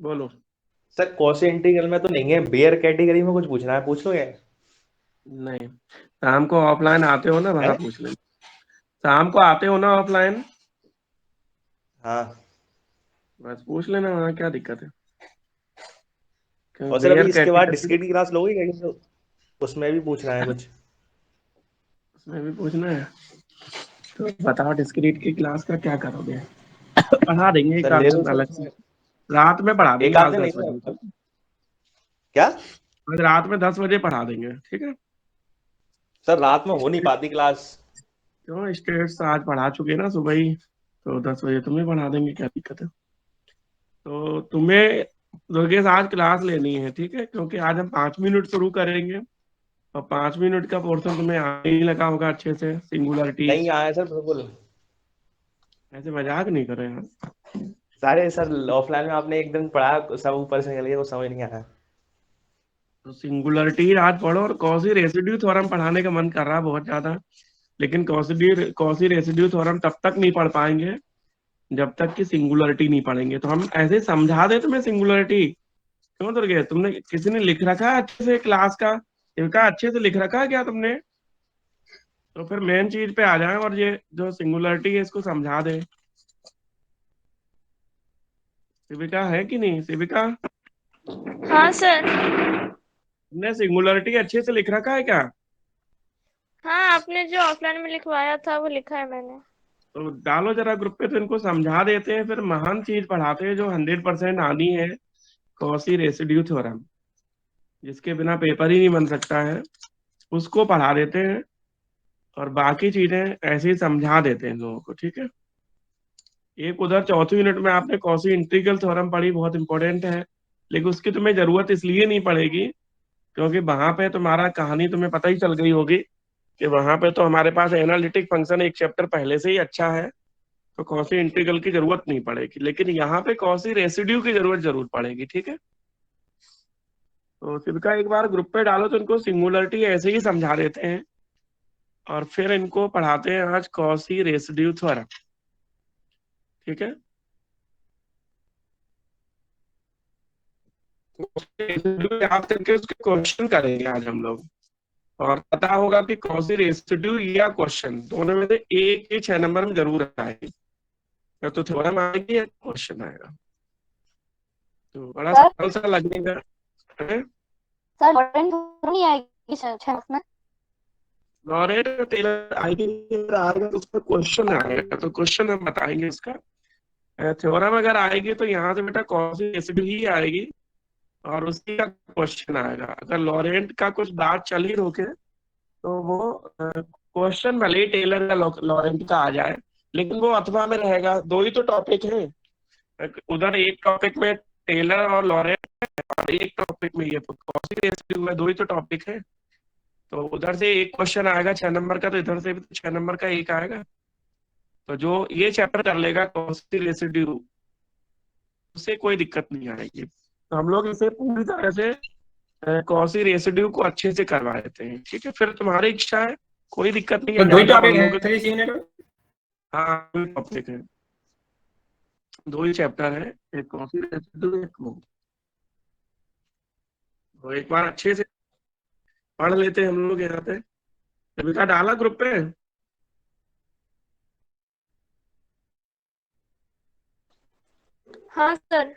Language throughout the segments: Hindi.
बोलो। सर कौशी इंटीग्रल में तो नहीं है, बेयर कैटेगरी में कुछ पूछना है, पूछ लो क्या नहीं, शाम को ऑफलाइन आते हो ना, वहां है। पूछ लेना। शाम को आते हो ना ऑफलाइन, हाँ। बस पूछ लेना वहाँ, क्या दिक्कत है। क्योंकि और सर बेयर अभी इसके बाद कैटेगरी डिस्क्रीट की क्लास लोगे क्या, कि उसमें भी पूछना है कुछ। उसमें भी पूछना है। तो बताओ डिस्क्रीट की क्लास का क्या करोगे? पढ़ा देंगे एक सर आध ले लो दिन सर अलग से। उसमें। रात में पढ़ा एक देंगे आध आज दिन नहीं 10 बजे, सर। ठीक है? क्या। आज रात में 10 बजे पढ़ा देंगे, ठीक है? सर रात में हो नहीं पाती क्लास। क्यों, स्टेट्स आज पढ़ा चुके ना सुबह ही, तो 10 बजे तुम्हें पढ़ा देंगे, क्या दिक्कत है? तो तुम्हें दुर्गेश आज क्लास लेनी है, ठीक है? क्योंकि आज हम 5 मिनट शुरू करेंगे, और 5 मिनट का पोर्शन तुम्हें आने ही लगा होगा अच्छे से, नहीं सिंगुलरिटीज। आया सर बिल्कुल। ऐसे मजाक नहीं कर रहे हैं। सारे सर ऑफलाइन में आपने एक दिन पढ़ा, सब ऊपर से निकल गया, कुछ समझ नहीं आया। तो सिंगुलरिटी आज पढ़ो, और कॉसी रेसिड्यू थ्योरम पढ़ाने का मन कर रहा है बहुत ज्यादा। लेकिन कॉसी कॉसी रेसिड्यू थ्योरम तब तक नहीं पढ़ पाएंगे जब तक कि सिंगुलरिटी नहीं पढ़ेंगे। तो हम ऐसे ही समझा दे तुम्हें सिंगुलरिटी। क्यों दुर्गे, तुमने किसी ने लिख रखा है अच्छे से क्लास का? इनका अच्छे से लिख रखा है क्या तुमने? तो फिर मेन चीज पे आ जाए, और ये जो सिंगुलरिटी है इसको समझा दे। शिविका है कि नहीं, शिविका? हाँ सर। तुमने सिंगुलरिटी अच्छे से लिख रखा है क्या? हाँ, आपने जो ऑफलाइन में लिखवाया था वो लिखा है मैंने। तो डालो जरा ग्रुप पे, तो इनको समझा देते हैं, फिर महान चीज पढ़ाते हैं जो 100% आनी है। कॉसी रेसिड्यू थ्योरम, जिसके बिना पेपर ही नहीं बन सकता है, उसको पढ़ा देते हैं। और बाकी चीजें ऐसे ही समझा देते हैं लोगों को, ठीक है? एक उधर चौथी यूनिट में आपने कॉसी इंटीग्रल थ्योरम पढ़ी, बहुत इंपॉर्टेंट है। लेकिन उसकी तुम्हें जरूरत इसलिए नहीं पड़ेगी क्योंकि वहां पे तुम्हारा कहानी तुम्हें पता ही चल गई होगी कि वहां पे तो हमारे पास एनालिटिक फंक्शन एक चैप्टर पहले से ही अच्छा है। तो कॉसी इंटीग्रल की जरूरत नहीं पड़ेगी, लेकिन यहाँ पे कॉसी रेसिड्यू की जरूरत जरूर पड़ेगी, ठीक है? तो सिर्फ एक बार ग्रुप पे डालो, तो इनको सिंगुलरिटी ऐसे ही समझा देते हैं, और फिर इनको पढ़ाते हैं आज कॉसी रेसिड्यू थ्योरम, ठीक है? रेसिड्यू याद करके उसके क्वेश्चन करेंगे आज हम लोग। और पता होगा कि कॉसी रेसिड्यू या क्वेश्चन दोनों में से एक ही 6 नंबर में जरूर आएगी। या तो थ्योरम आएगी या क्वेश्चन आएगा। तो बड़ा सर सरल सा लगेगा, है? सर लॉरेंट नहीं आएगी 6 मार्क्स में? लॉरेट टेलर आएगी, आएगा तो उसका क्वेश्चन आएगा, तो क्वेश्चन हम बताएंगे उसका। थ्योरम अगर आएगी तो यहाँ से बेटा कॉसी रेसिड्यू ही आएगी, और उसी का क्वेश्चन आएगा। अगर लॉरेंट का कुछ बात चल ही रोके तो वो क्वेश्चन भले ही टेलर या लॉरेंट का आ जाए, लेकिन वो अथवा में रहेगा। दो ही तो टॉपिक है उधर, एक टॉपिक में टेलर और लॉरेंट, और एक टॉपिक में ये कॉसी रेसिड्यू है। दो ही तो टॉपिक है। तो उधर से एक क्वेश्चन आएगा 6 नंबर का, तो इधर से भी 6 नंबर का एक आएगा। तो जो ये चैप्टर कर लेगा कॉसी रेसिड्यू, उससे कोई दिक्कत नहीं आएगी। तो हम लोग इसे पूरी तरह से कॉसी रेसिड्यू को अच्छे से करवा देते हैं, ठीक है? फिर तुम्हारी इच्छा है, कोई दिक्कत नहीं तो है, दो ही ज्यादा पढ़ टॉपिक है लोगे तो। 3 यूनिट में। हाँ, दो टॉपिक है, दो ही चैप्टर है, एक कॉसी रेसिड्यू, एक वो। तो एक बार अच्छे से पढ़ लेते हैं हम लोग यहाँ पे। अभी का डाला ग्रुप पे। हाँ सर।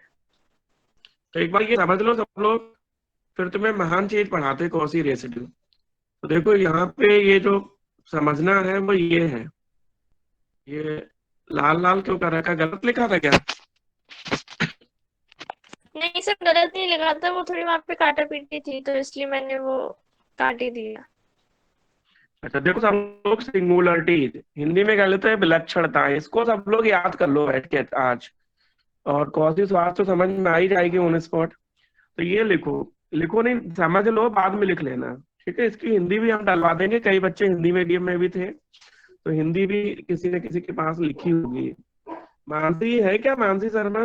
तो एक बार ये समझ लो सब लोग, फिर तुम्हें महान चीज पढ़ाते हैं कॉसी रेसिड्यू। तो देखो यहाँ पे ये जो समझना है वो ये है, ये लाल लाल क्यों कर रखा, गलत लिखा था क्या? नहीं सर, गलत नहीं लगा था, वो थोड़ी वहां पे काटा पीटी थी तो इसलिए मैंने वो काट ही दिया। अच्छा देखो सब लोग, सिंगुलरिटी हिंदी में कह लेते हैं विलक्षणता, इसको सब लोग याद कर लो बैठ के आज। और कौशी स्वास्थ्य तो समझ में आ ही जाएगी ऑन स्पॉट। तो ये लिखो, लिखो नहीं, समझ लो, बाद में लिख लेना, ठीक है? इसकी हिंदी भी हम डलवा देंगे, कई बच्चे हिंदी मीडियम में भी थे, तो हिंदी भी किसी न किसी के पास लिखी होगी। मानसी है क्या, मानसी शर्मा?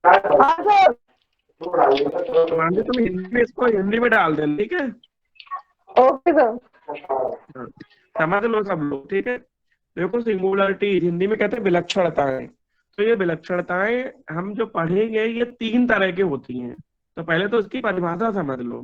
हाँ सर। तो मानसी तुम हिंदी में, इसको हिंदी में डाल देना, ठीक है? Okay sir. हाँ, समझ लो सब लोग, ठीक है? देखो सिंगुलरिटी हिंदी में कहते हैं विलक्षणता है। तो ये विलक्षणताएं हम जो पढ़ेंगे ये 3 तरह की होती हैं। तो पहले तो इसकी परिभाषा समझ लो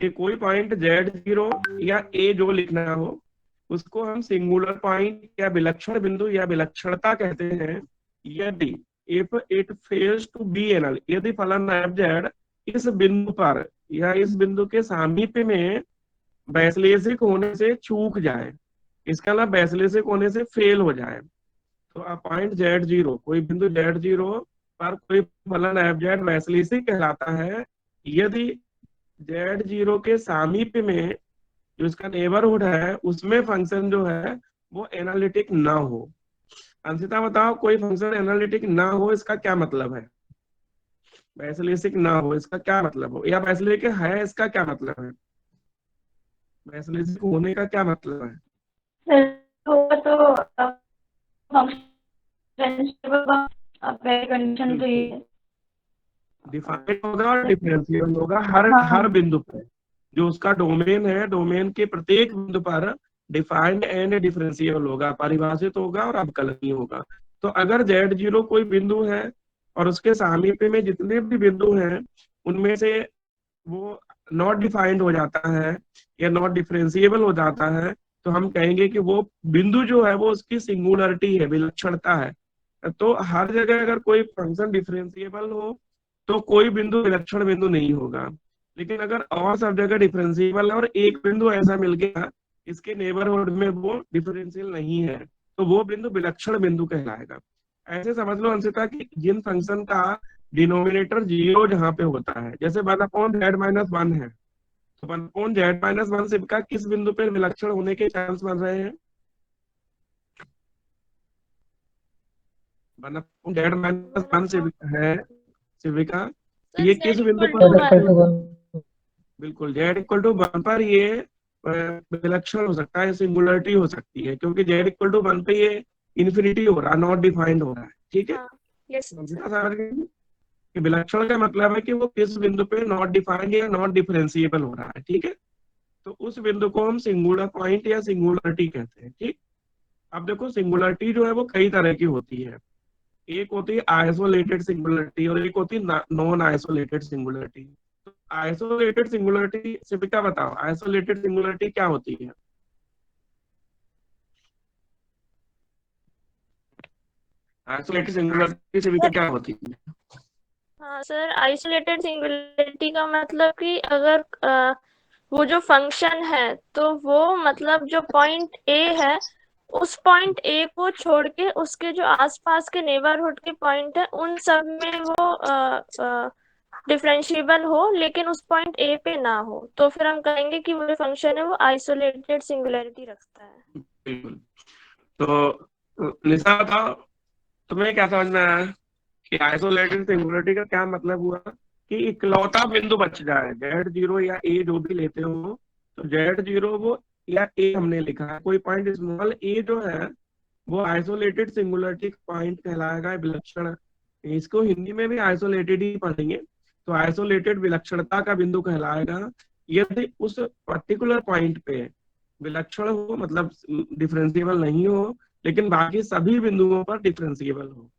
कि कोई पॉइंट Z0 या A जो लिखना हो उसको हम सिंगुलर पॉइंट या विलक्षण बिंदु या विलक्षणता कहते हैं यदि if it fails to be anal, यदि फलन f(z) इस बिंदु पर या इस बिंदु के सामीप्य में वैश्लेषिक होने से चूक जाए, इसका मतलब वैश्लेषिक होने से फेल हो जाए। तो पॉइंट Z0, कोई बिंदु Z0 पर कोई फलन f(z) वैश्लेषिक कहलाता है यदि Z0 के सामीप्य में जो इसका नेबरहुड है उसमें फंक्शन जो है वो एनालिटिक ना हो। अंशिता बताओ, कोई फंक्शन एनालिटिक ना हो इसका क्या मतलब है? वैश्लेषिक ना हो इसका क्या मतलब हो, या वैश्लेषिक है इसका क्या मतलब है? वैश्लेषिक होने का क्या मतलब है? होगा तो कंडीशन तो ये डिफाइंड होगा और डिफरेंशियल होगा हर हाँ। हर बिंदु पर। जो उसका डोमेन है, डोमेन के प्रत्येक बिंदु पर डिफाइंड एंड डिफरेंशियल होगा, परिभाषित होगा और अवकलनीय होगा। तो अगर Z0 कोई बिंदु है और उसके सामीप्य में जितने भी बिंदु हैं उनमें से वो नॉट डिफाइंड हो जाता है या नॉट डिफरेंशिएबल हो जाता है, तो हम कहेंगे कि वो बिंदु जो है वो उसकी सिंगुलरिटी है, विलक्षणता है। तो हर जगह अगर कोई फंक्शन डिफरेंशिएबल हो तो कोई बिंदु विलक्षण बिंदु नहीं होगा, लेकिन अगर और सब जगह डिफरेंशिएबल है और एक बिंदु ऐसा मिल गया इसके नेबरहुड में वो डिफरेंशियल नहीं है तो वो बिंदु विलक्षण बिंदु कहलाएगा। ऐसे समझ लो अंशिता कि जिन फंक्शन का डिनोमिनेटर 0 जहां पे होता है, जैसे 1/z-1 है, तो 1/z-1 से का किस बिंदु पे विलक्षण होने के चांस बन रहे हैं? 1/z-1 से है शिविका, ये किस बिंदु पर? बिल्कुल, Z=1 पर ये विलक्षण हो सकता है, सिंगुलरिटी हो सकती है, क्योंकि Z=1 पे ये इन्फिनिटी हो रहा है, नॉट डिफाइंड हो रहा है। ठीक है, यस कि विलक्षण का मतलब है कि वो किस बिंदु पे नॉट डिफाइंड या नॉट डिफरेंशिएबल हो रहा है। ठीक है, तो उस बिंदु को हम सिंगुलर पॉइंट या सिंगुलरिटी कहते हैं। ठीक, अब देखो सिंगुलरिटी जो है वो कई तरह की होती है। एक होती है आइसोलेटेड सिंगुलरिटी और एक होती है non isolated singularity. Isolated singularity से भी क्या बताओ, आइसोलेटेड सिंगुलरिटी क्या होती है? आइसोलेटेड सिंगुलरिटी से भी क्या होती है? हाँ सर, आइसोलेटेड सिंगुलरिटी का मतलब कि अगर वो जो फंक्शन है तो वो मतलब जो पॉइंट ए है उस पॉइंट ए को छोड़ के उसके जो आसपास के नेबरहुड के पॉइंट है उन सब में वो डिफरेंशिएबल हो, लेकिन उस पॉइंट ए पे ना हो, तो फिर हम कहेंगे कि वो जो फंक्शन है वो आइसोलेटेड सिंगुलरिटी रखता है। बिल्कुल। तो निशा बताओ, तुम्हें क्या समझ में आया कि आइसोलेटेड सिंगुलरिटी का क्या मतलब हुआ? कि इकलौता बिंदु बच जाए, Z0 या A जो भी लेते हो, तो Z0 वो या A हमने लिखा है, कोई पॉइंट स्मॉल a जो है वो आइसोलेटेड सिंगुलरिटी पॉइंट कहलाएगा, विलक्षण। इसको हिंदी में भी आइसोलेटेड ही पढ़ेंगे, तो आइसोलेटेड विलक्षणता का बिंदु कहलाएगा यदि उस पर्टिकुलर पॉइंट पे विलक्षण हो, मतलब डिफरेंशिएबल नहीं हो, लेकिन बाकी सभी बिंदुओं पर डिफरेंशिएबल हो।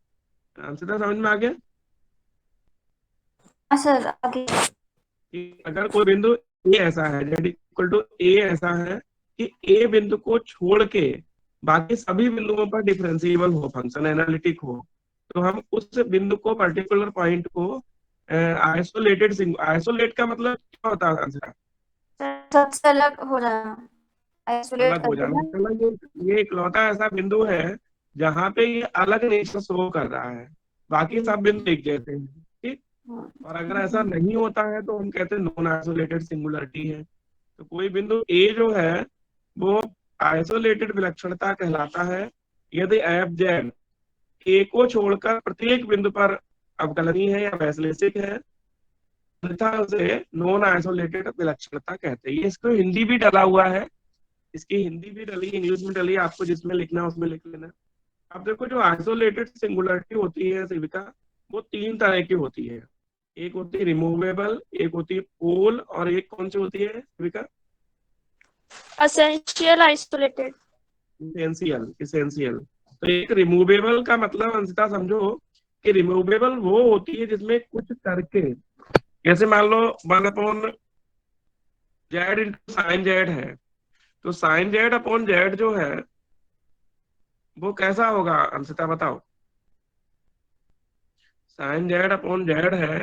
अंशिता समझ में आ गया? हाँ सर आगे। कि अगर कोई बिंदु ए ऐसा है, Z=A ऐसा है कि ए बिंदु को छोड़ के बाकी सभी बिंदुओं पर डिफरेंशिएबल हो, फंक्शन एनालिटिक हो, तो हम उस बिंदु को, पर्टिकुलर पॉइंट को आइसोलेट का मतलब क्या होता है अंशिता? सबसे अलग हो जाना, आइसोलेट अलग हो कर जाना। देना। मतलब ये इकलौता ऐसा बिंदु है जहाँ पे ये अलग नेचर शो कर रहा है, बाकी सब बिंदु एक जैसे हैं। ठीक, और अगर ऐसा नहीं होता है तो हम कहते हैं नॉन आइसोलेटेड सिंगुलरिटी है। तो कोई बिंदु ए जो है वो आइसोलेटेड विलक्षणता कहलाता है यदि f(z) ए को छोड़कर प्रत्येक बिंदु पर अवकलनीय है या वैश्लेषिक है, अन्यथा उसे नॉन आइसोलेटेड विलक्षणता कहते हैं। ये इसको हिंदी भी डला हुआ है, इसकी हिंदी भी डली, इंग्लिश में डली, आपको जिसमें लिखना है उसमें लिख लेना। अब देखो जो आइसोलेटेड सिंगुलरिटी होती है शिविका, वो 3 तरह की होती है। एक होती है रिमूवेबल, एक होती है पोल, और एक कौन सी होती है शिविका? Essential isolated. इसेंशियल। तो एक रिमूवेबल का मतलब अंशतः समझो कि रिमूवेबल वो होती है जिसमें कुछ करके, जैसे मान लो 1/z इंटू साइन जेड है, तो साइन जेड अपॉन जेड जो है वो कैसा होगा अंशतः बताओ। साइन जेड अपॉन जेड है,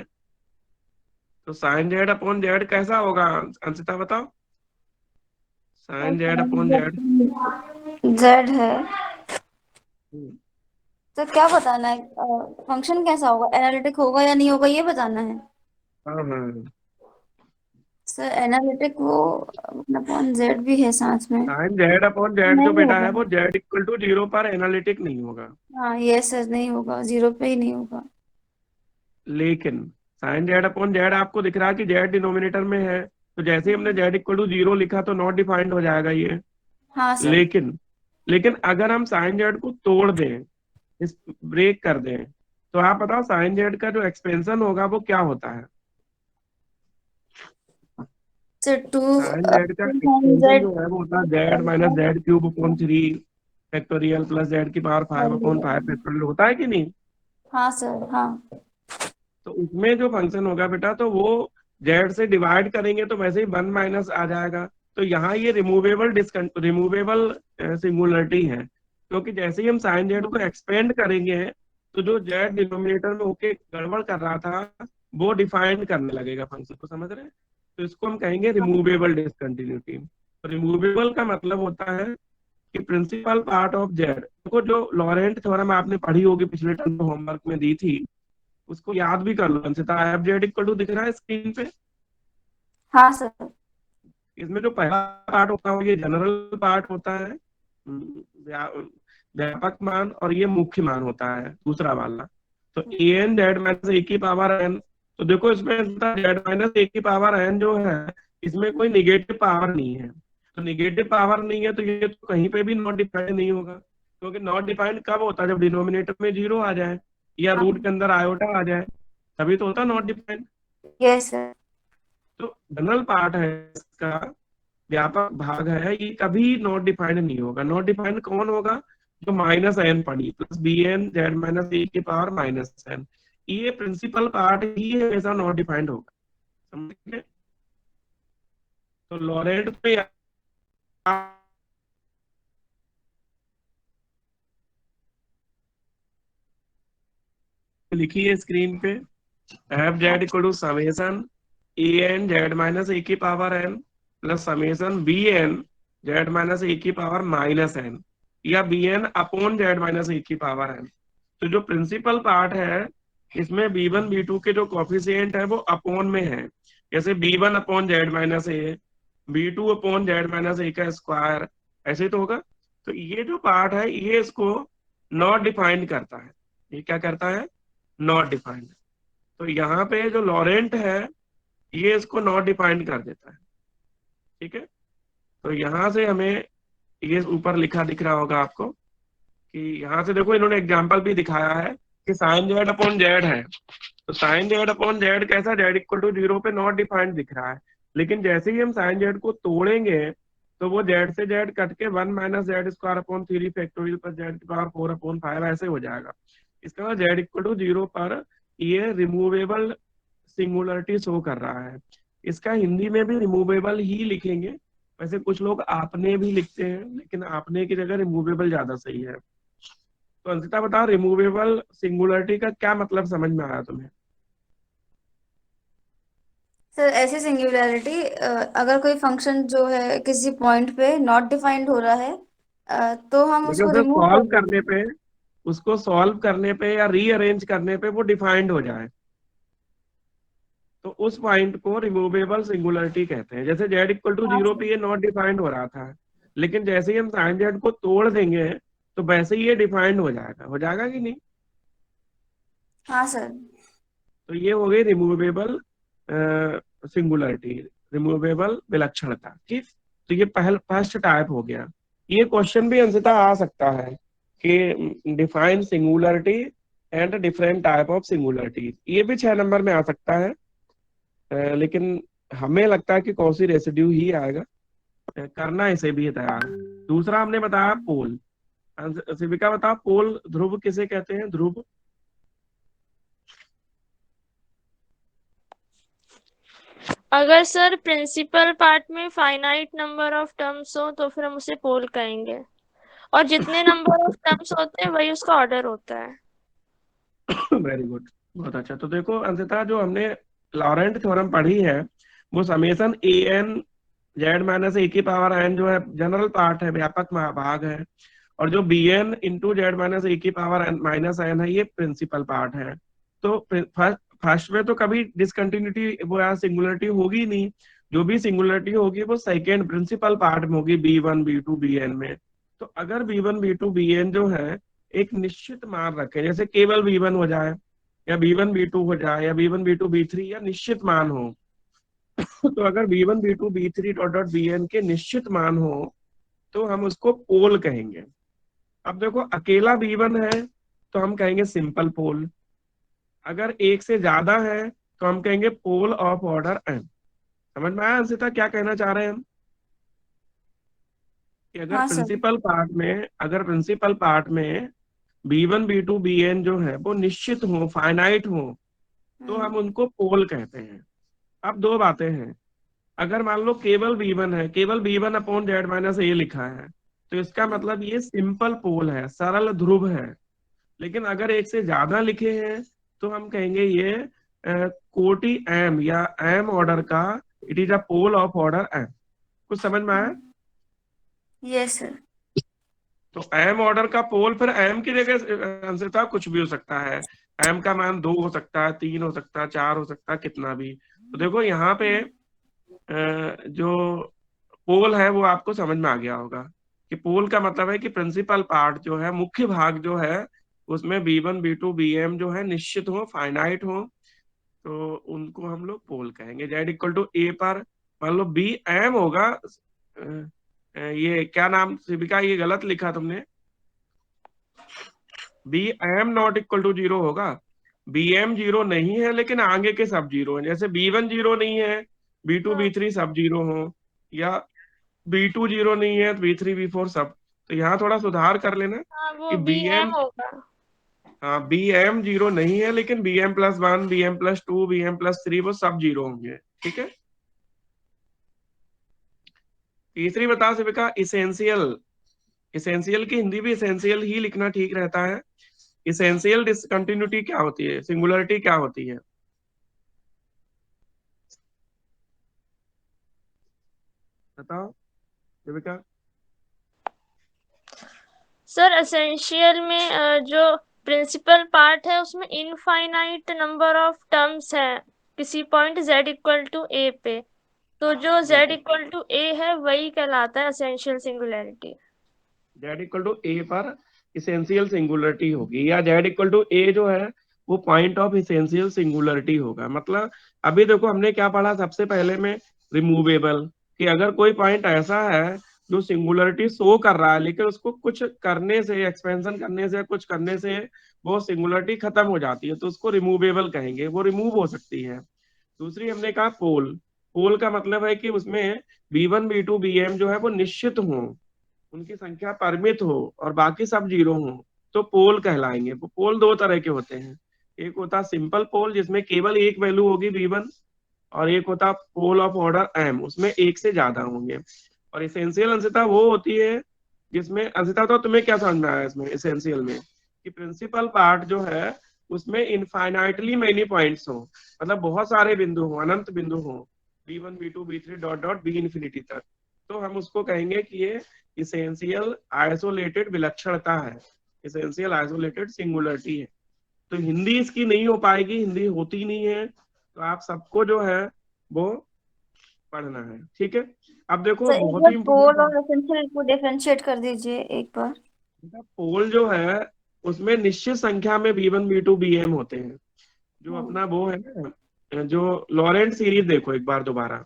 तो साइन जेड अपॉन जेड कैसा होगा अंशिता बताओ। Sine Z upon Z. Z है तो क्या बताना है, फंक्शन कैसा होगा, एनालिटिक होगा या नहीं होगा, ये बताना है हाँ हाँ, सर। एनालिटिक वो अपॉन जेड भी है साथ में। साइन जेड अपॉन जेड जो नहीं बेटा होगा। है वो जेड इक्वल टू 0 पर एनालिटिक नहीं होगा। हाँ ये सर नहीं होगा, जीरो पे ही नहीं होगा। लेकिन साइन जेड अपॉन जेड आपको दिख रहा है कि जेड डिनोमिनेटर में है, तो जैसे ही हमने जेड इक्वल टू 0 लिखा तो नॉट डिफाइंड हो जाएगा ये। हाँ सर। लेकिन लेकिन अगर हम साइन जेड को तोड़ दें, इस ब्रेक कर दें, तो आप बताओ साइन जेड का जो एक्सपेंशन होगा वो क्या होता है। सर टू साइन जेड का एक्सपेंशन जेड। जो है वो होता है Z minus z cube upon 3 factorial plus Z की पावर 5 अपॉन 5 फैक्टोरियल, होता है कि नहीं। हाँ सर हाँ। तो उसमें जो फंक्शन होगा बेटा तो वो जेड से डिवाइड करेंगे तो वैसे ही 1 माइनस आ जाएगा। तो यहाँ ये रिमूवेबल सिंगुलरिटी है, क्योंकि जैसे ही हम साइन जेड को एक्सपेंड करेंगे तो जो जेड डिनोमिनेटर में होके गड़बड़ कर रहा था वो डिफाइन करने लगेगा फंक्शन को, समझ रहे हैं। तो इसको हम कहेंगे रिमूवेबल डिसकंटिन्यूटी। तो रिमूवेबल का मतलब होता है कि प्रिंसिपल पार्ट ऑफ जेड, देखो जो लॉरेंट थ्योरम आपने पढ़ी होगी पिछले टर्म में होमवर्क में दी थी, उसको याद भी कर लो Anshita. F Z equal to दिख रहा है स्क्रीन पे। हाँ सर। इसमें जो पहला पार्ट होता है वो ये जनरल पार्ट होता है, व्यापक मान, और ये मुख्य मान होता है दूसरा वाला। तो ए एन जेड माइनस ए की पावर एन, तो देखो इसमें जेड माइनस ए की पावर एन जो है इसमें कोई निगेटिव पावर नहीं है। तो निगेटिव पावर नहीं है तो ये तो कहीं पे भी नॉट डिफाइंड नहीं होगा, क्योंकि नॉट डिफाइंड कब होता है, जब डिनोमिनेटर में 0 आ जाए या रूट के अंदर आयोटा आ जाए, तभी तो होता है नॉट डिफाइंड। Yes sir. तो जनरल पार्ट है इसका, व्यापक भाग है, ये कभी नॉट डिफाइंड नहीं होगा। नॉट डिफाइंड कौन होगा, जो माइनस एन पड़ी plus B N Z minus A की पावर माइनस एन, ये प्रिंसिपल पार्ट ही हमेशा नॉट डिफाइंड होगा, समझ गए। तो लॉरेंट पे लिखिए स्क्रीन पे, F Z equal to summation A N Z minus A की power N plus summation B N Z minus A की पावर माइनस एन, या B N upon Z minus A की पावर एन। तो जो प्रिंसिपल पार्ट है इसमें बी1 बी2 के जो कॉफिशिएंट है वो अपॉन में है, जैसे बी1 अपॉन जेड माइनस ए, बी2 अपॉन जेड माइनस ए का स्क्वायर, ऐसे तो होगा। तो ये जो पार्ट है ये इसको नॉट डिफाइंड करता है। ये क्या करता है, नॉट डिफाइंड। तो यहाँ पे जो लॉरेंट है ये इसको नॉट डिफाइंड कर देता है, ठीक है। तो यहाँ से हमें ये ऊपर लिखा दिख रहा होगा आपको कि यहाँ से देखो इन्होंने एग्जांपल भी दिखाया है कि साइन जेड अपॉन जेड है, तो साइन जेड अपॉन जेड कैसा, जेड इक्वल टू 0 पे नॉट डिफाइंड दिख रहा है। लेकिन जैसे ही हम साइन जेड को तोड़ेंगे तो वो जेड से जेड कट के 1 minus Z square upon 3 factorial plus Z की पावर 4 अपॉन 5 ऐसे हो जाएगा। इसका मतलब जेड इक्वल टू 0 पर ये रिमूवेबल सिंगुलरिटी शो कर रहा है। इसका हिंदी में भी रिमूवेबल ही लिखेंगे, वैसे कुछ लोग आपने भी लिखते हैं लेकिन आपने की जगह रिमूवेबल ज्यादा सही है। तो अंशिता बताओ रिमूवेबल सिंगुलरिटी का क्या मतलब समझ में आया तुम्हें। सर ऐसी सिंगुलैरिटी, अगर कोई फंक्शन जो है किसी पॉइंट पे नॉट डिफाइंड हो रहा है, तो हम लेकिन उसको उसे रिमूव कर सॉल्व देंगे। करने पे, उसको सॉल्व करने पे या रीअरेंज करने पे वो डिफाइंड हो जाए तो उस पॉइंट को रिमूवेबल सिंगुलरिटी कहते हैं। जैसे जेड इक्वल टू हाँ 0 सर। पे ये नॉट डिफाइंड हो रहा था, लेकिन जैसे ही हम साइन जेड को तोड़ देंगे तो वैसे ही ये डिफाइंड हो जाएगा कि नहीं। हाँ सर। तो ये हो गई रिमूवेबल सिंगुलरिटी, रिमूवेबल विलक्षणता, ठीक। तो ये फर्स्ट टाइप हो गया। ये क्वेश्चन भी अंशतः आ सकता है कि define singularity and different type of singularity, ये भी 6 नंबर में आ सकता है। लेकिन हमें लगता है कि कॉची रेसिड्यू ही आएगा, करना इसे भी तैयार। दूसरा हमने बताया पोल, शिविका बताओ, पोल ध्रुव किसे कहते हैं? ध्रुव अगर सर प्रिंसिपल पार्ट में फाइनाइट नंबर ऑफ टर्म्स हो तो फिर हम उसे पोल कहेंगे, और जितने नंबर ऑफ टर्म्स होते हैं वही उसका ऑर्डर होता है। वेरी गुड, बहुत अच्छा। तो देखो अंशिता, जो हमने लॉरेंट थ्योरम पढ़ी है वो summation A N Z minus A की पावर एन जो है जनरल पार्ट है, व्यापक भाग है, और जो B N into Z minus A की पावर एन माइनस एन है ये प्रिंसिपल पार्ट है। तो फर्स्ट में तो कभी डिसकंटिन्यूटी वो या सिंगुलरिटी होगी नहीं, जो भी सिंगुलरिटी होगी वो सेकेंड प्रिंसिपल पार्ट में होगी, B one B two B N में। तो अगर B one B two B N जो है एक निश्चित मान रखे, जैसे केवल बी वन हो जाए या बी वन बी टू हो जाए या B one B two B three, या निश्चित मान हो, तो अगर B one B two B three dot dot B N के निश्चित मान हो तो हम उसको पोल कहेंगे। अब देखो अकेला बी वन है तो हम कहेंगे सिंपल पोल, अगर एक से ज्यादा है तो हम कहेंगे पोल ऑफ ऑर्डर एन। समझ में आया अंशिता क्या कहना चाह रहे हैं हम? कि हाँ सर। अगर प्रिंसिपल पार्ट में B one B two B N जो है वो निश्चित हो, फाइनाइट हो, तो हम उनको पोल कहते हैं। अब दो बातें हैं, अगर मान लो केवल v1 है, केवल v1 अपॉन जेड माइनस ए लिखा है, तो इसका मतलब ये सिंपल पोल है, सरल ध्रुव है। लेकिन अगर एक से ज्यादा लिखे हैं तो हम कहेंगे ये कोटि एम या एम ऑर्डर का, it is a pole of order M. कुछ समझ में आया? Yes sir. तो एम ऑर्डर का पोल फिर एम की जगह अंशिता कुछ भी हो सकता है, एम का मान 2 हो सकता है, 3 हो सकता है, 4 हो सकता है, कितना भी। तो देखो यहाँ पे जो पोल है वो आपको समझ में आ गया होगा कि पोल का मतलब है कि प्रिंसिपल पार्ट जो है, मुख्य भाग जो है, उसमें B one B two B M जो है निश्चित हो, फाइनाइट हो, तो उनको हम लोग पोल कहेंगे। जेड इक्वल टू ए पर मान लो बी एम होगा, ये क्या नाम शिविका, ये गलत लिखा तुमने, B M not equal to 0 होगा। बी एम 0 नहीं है लेकिन आगे के सब 0 है, जैसे बी वन 0 नहीं है, बी टू बी थ्री सब 0 हो, या बी टू 0 नहीं है, बी थ्री बी फोर सब। तो यहाँ थोड़ा सुधार कर लेना हाँ, वो कि बी बी एम एम, होगा। हाँ बी एम 0 नहीं है लेकिन B M plus one, B M plus two, B M plus three वो सब 0 होंगे। ठीक है। तीसरी बता शिविका, इसेंशियल। इसेंशियल की हिंदी भी इसेंशियल ही लिखना ठीक रहता है। इसेंशियल डिसकंटिन्यूटी क्या होती है, सिंगुलरिटी क्या होती है, बताओ शिविका। सर एसेंशियल में जो प्रिंसिपल पार्ट है उसमें इनफाइनाइट नंबर ऑफ टर्म्स है किसी point z equal to a पे, तो जो z इक्वल टू a है वही कहलाता है essential singularity. Z equal to A पर इसेंशियल सिंगुलरिटी होगी, या जेड इक्वल टू ए जो है वो पॉइंट ऑफ इसेंशियल सिंगुलरिटी होगा। मतलब अभी देखो हमने क्या पढ़ा सबसे पहले में, रिमूवेबल, कि अगर कोई पॉइंट ऐसा है जो सिंगुलरिटी शो कर रहा है लेकिन उसको कुछ करने से, एक्सपेंशन करने से, कुछ करने से वो सिंगुलरिटी खत्म हो जाती है, तो उसको रिमूवेबल कहेंगे, वो रिमूव हो सकती है। दूसरी हमने कहा पोल। पोल का मतलब है कि उसमें B one B two B M जो है वो निश्चित हो, उनकी संख्या परिमित हो और बाकी सब 0 हो, तो पोल कहलाएंगे। वो पोल दो तरह के होते हैं, एक होता सिंपल पोल जिसमें केवल एक वैल्यू होगी v1, और एक होता पोल ऑफ ऑर्डर m, उसमें एक से ज्यादा होंगे। और इसेंशियल अंशिता वो होती है जिसमें, अंशिता तो तुम्हें क्या समझ में आया इसमें इसेंशियल में, कि प्रिंसिपल पार्ट जो है उसमें इनफाइनाइटली मेनी पॉइंट्स हो, मतलब बहुत सारे बिंदु हो, अनंत बिंदु हो, b1 b2 b3 dot dot b infinity तक, तो हम उसको कहेंगे कि ये इसेंशियल आइसोलेटेड विलक्षणता है, इसेंशियल आइसोलेटेड सिंगुलरिटी है। तो हिंदी इसकी नहीं हो पाएगी, हिंदी होती नहीं है, तो आप सबको जो है वो पढ़ना है। ठीक है। अब देखो सर एक बहुत बार ही पोल इंपॉर्टेंट, और एसेंशियल को डिफरेंशिएट कर दीजिए एक बार। पोल जो है उसमें निश्चित संख्या में B one B two B M होते हैं। जो अपना वो है ना, जो लॉरेंट सीरीज देखो एक बार दोबारा,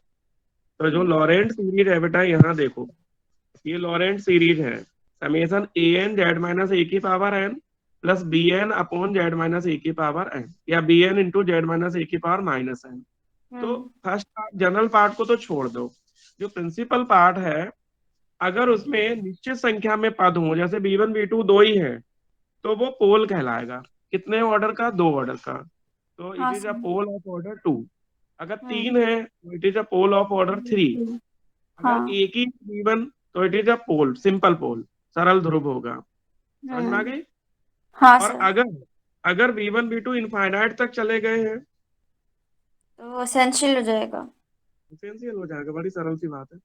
तो जो लॉरेंट सीरीज है बेटा यहाँ देखो, ये लॉरेंट सीरीज है, summation A N Z minus A की power N plus B N upon Z minus A की पावर एन, या B N into Z minus A की पावर माइनस एन। तो फर्स्ट पार्ट जनरल पार्ट को तो छोड़ दो, जो प्रिंसिपल पार्ट है अगर उसमें निश्चित संख्या में पद हो, जैसे b1 b2 दो ही है, तो वो पोल कहलाएगा। कितने ऑर्डर का? 2 ऑर्डर का, तो इट हाँ is a sir. Pole of order 2। अगर हम्म 3 है तो it is a pole of order 3। अगर हाँ। एक ही b1 तो it is a pole, simple pole, सरल ध्रुव होगा। समझ में आ हम्म गई? हाँ और सर। अगर अगर b1 b2 इनफाइनाइट तक चले गए हैं, तो वो एसेंशियल हो जाएगा। एसेंशियल हो जाएगा। बड़ी सरल सी बात है।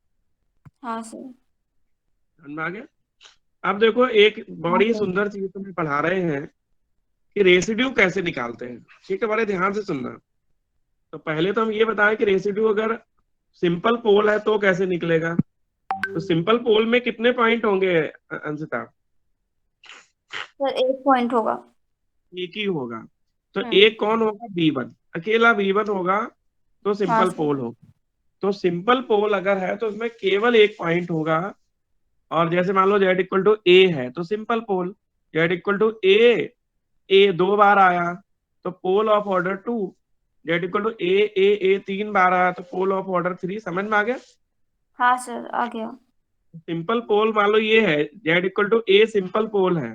हाँ सर। समझ में आ गया? अब देखो, एक हाँ बड़ी सर। सुंदर चीज तुम्हें पढ़ा रहे हैं कि रेसिड्यू कैसे निकालते हैं। ठीक है, बड़े ध्यान से सुनना। तो पहले तो हम ये बताएं कि रेसिड्यू अगर सिंपल पोल है तो कैसे निकलेगा। तो सिंपल पोल में कितने पॉइंट होंगे अंशिता? सर एक पॉइंट होगा। एक ही होगा। तो हम्म एक कौन होगा? b1, अकेला b1 होगा, तो हाँ सिंपल सर। पोल होगा। तो सिंपल पोल अगर है तो उसमें केवल एक पॉइंट होगा। और जैसे मान लो z इक्वल टू ए है तो simple pole, z equal to A 2 बार आया तो pole of order 2, z equal to A 3 बार आया तो पोल ऑफ ऑर्डर 3। समझ में आ गया? हाँ सर आ गया। सिंपल पोल मान लो ये है, z equal to A simple pole है,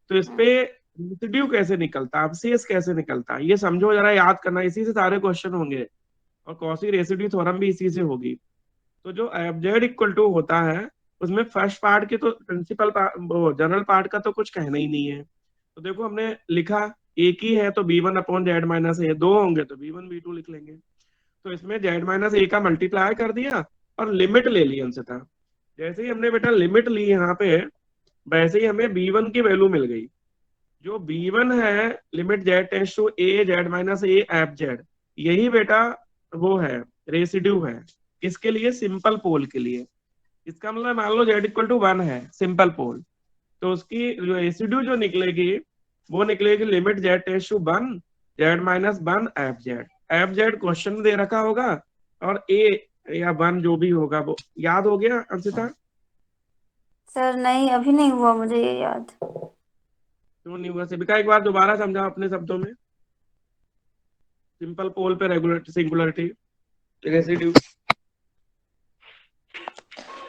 तो इस पे हम्म रेसिड्यू कैसे निकलता है, अवशेष कैसे निकलता है, ये समझो जरा, याद करना। इसी से सारे क्वेश्चन होंगे, और कॉची रेसिड्यू थ्योरम भी इसी से होगी। तो जो z इक्वल टू होता है, उसमें फर्स्ट पार्ट के तो प्रिंसिपल वो जनरल पार्ट का तो कुछ कहना ही नहीं है। तो देखो हमने लिखा, एक ही है तो b1 अपॉन जेड माइनस ए, दो होंगे तो b1 b2 लिख लेंगे। तो इसमें जेड माइनस ए का मल्टीप्लाई कर दिया और लिमिट ले ली अंशतः। जैसे ही हमने बेटा लिमिट ली यहाँ पे, वैसे ही हमें b1 की वैल्यू मिल गई। जो b1 है, limit z tends to a z minus A F Z, यही बेटा वो है, रेसिड्यू है। किसके लिए? सिंपल पोल के लिए। इसका मतलब मान लो z इक्वल टू 1 है, सिंपल पोल, तो उसकी रेसिड्यू जो निकलेगी वो निकलेगी limit z tends to 1 z minus 1 F Z question में दे रखा होगा, और a या 1 जो भी होगा वो याद हो गया अंशिता? सर नहीं, अभी नहीं हुआ मुझे ये याद। क्यों नहीं हुआ सेविका? एक बार दोबारा समझा अपने शब्दों में। सिंपल पोल पे regular singularity residue.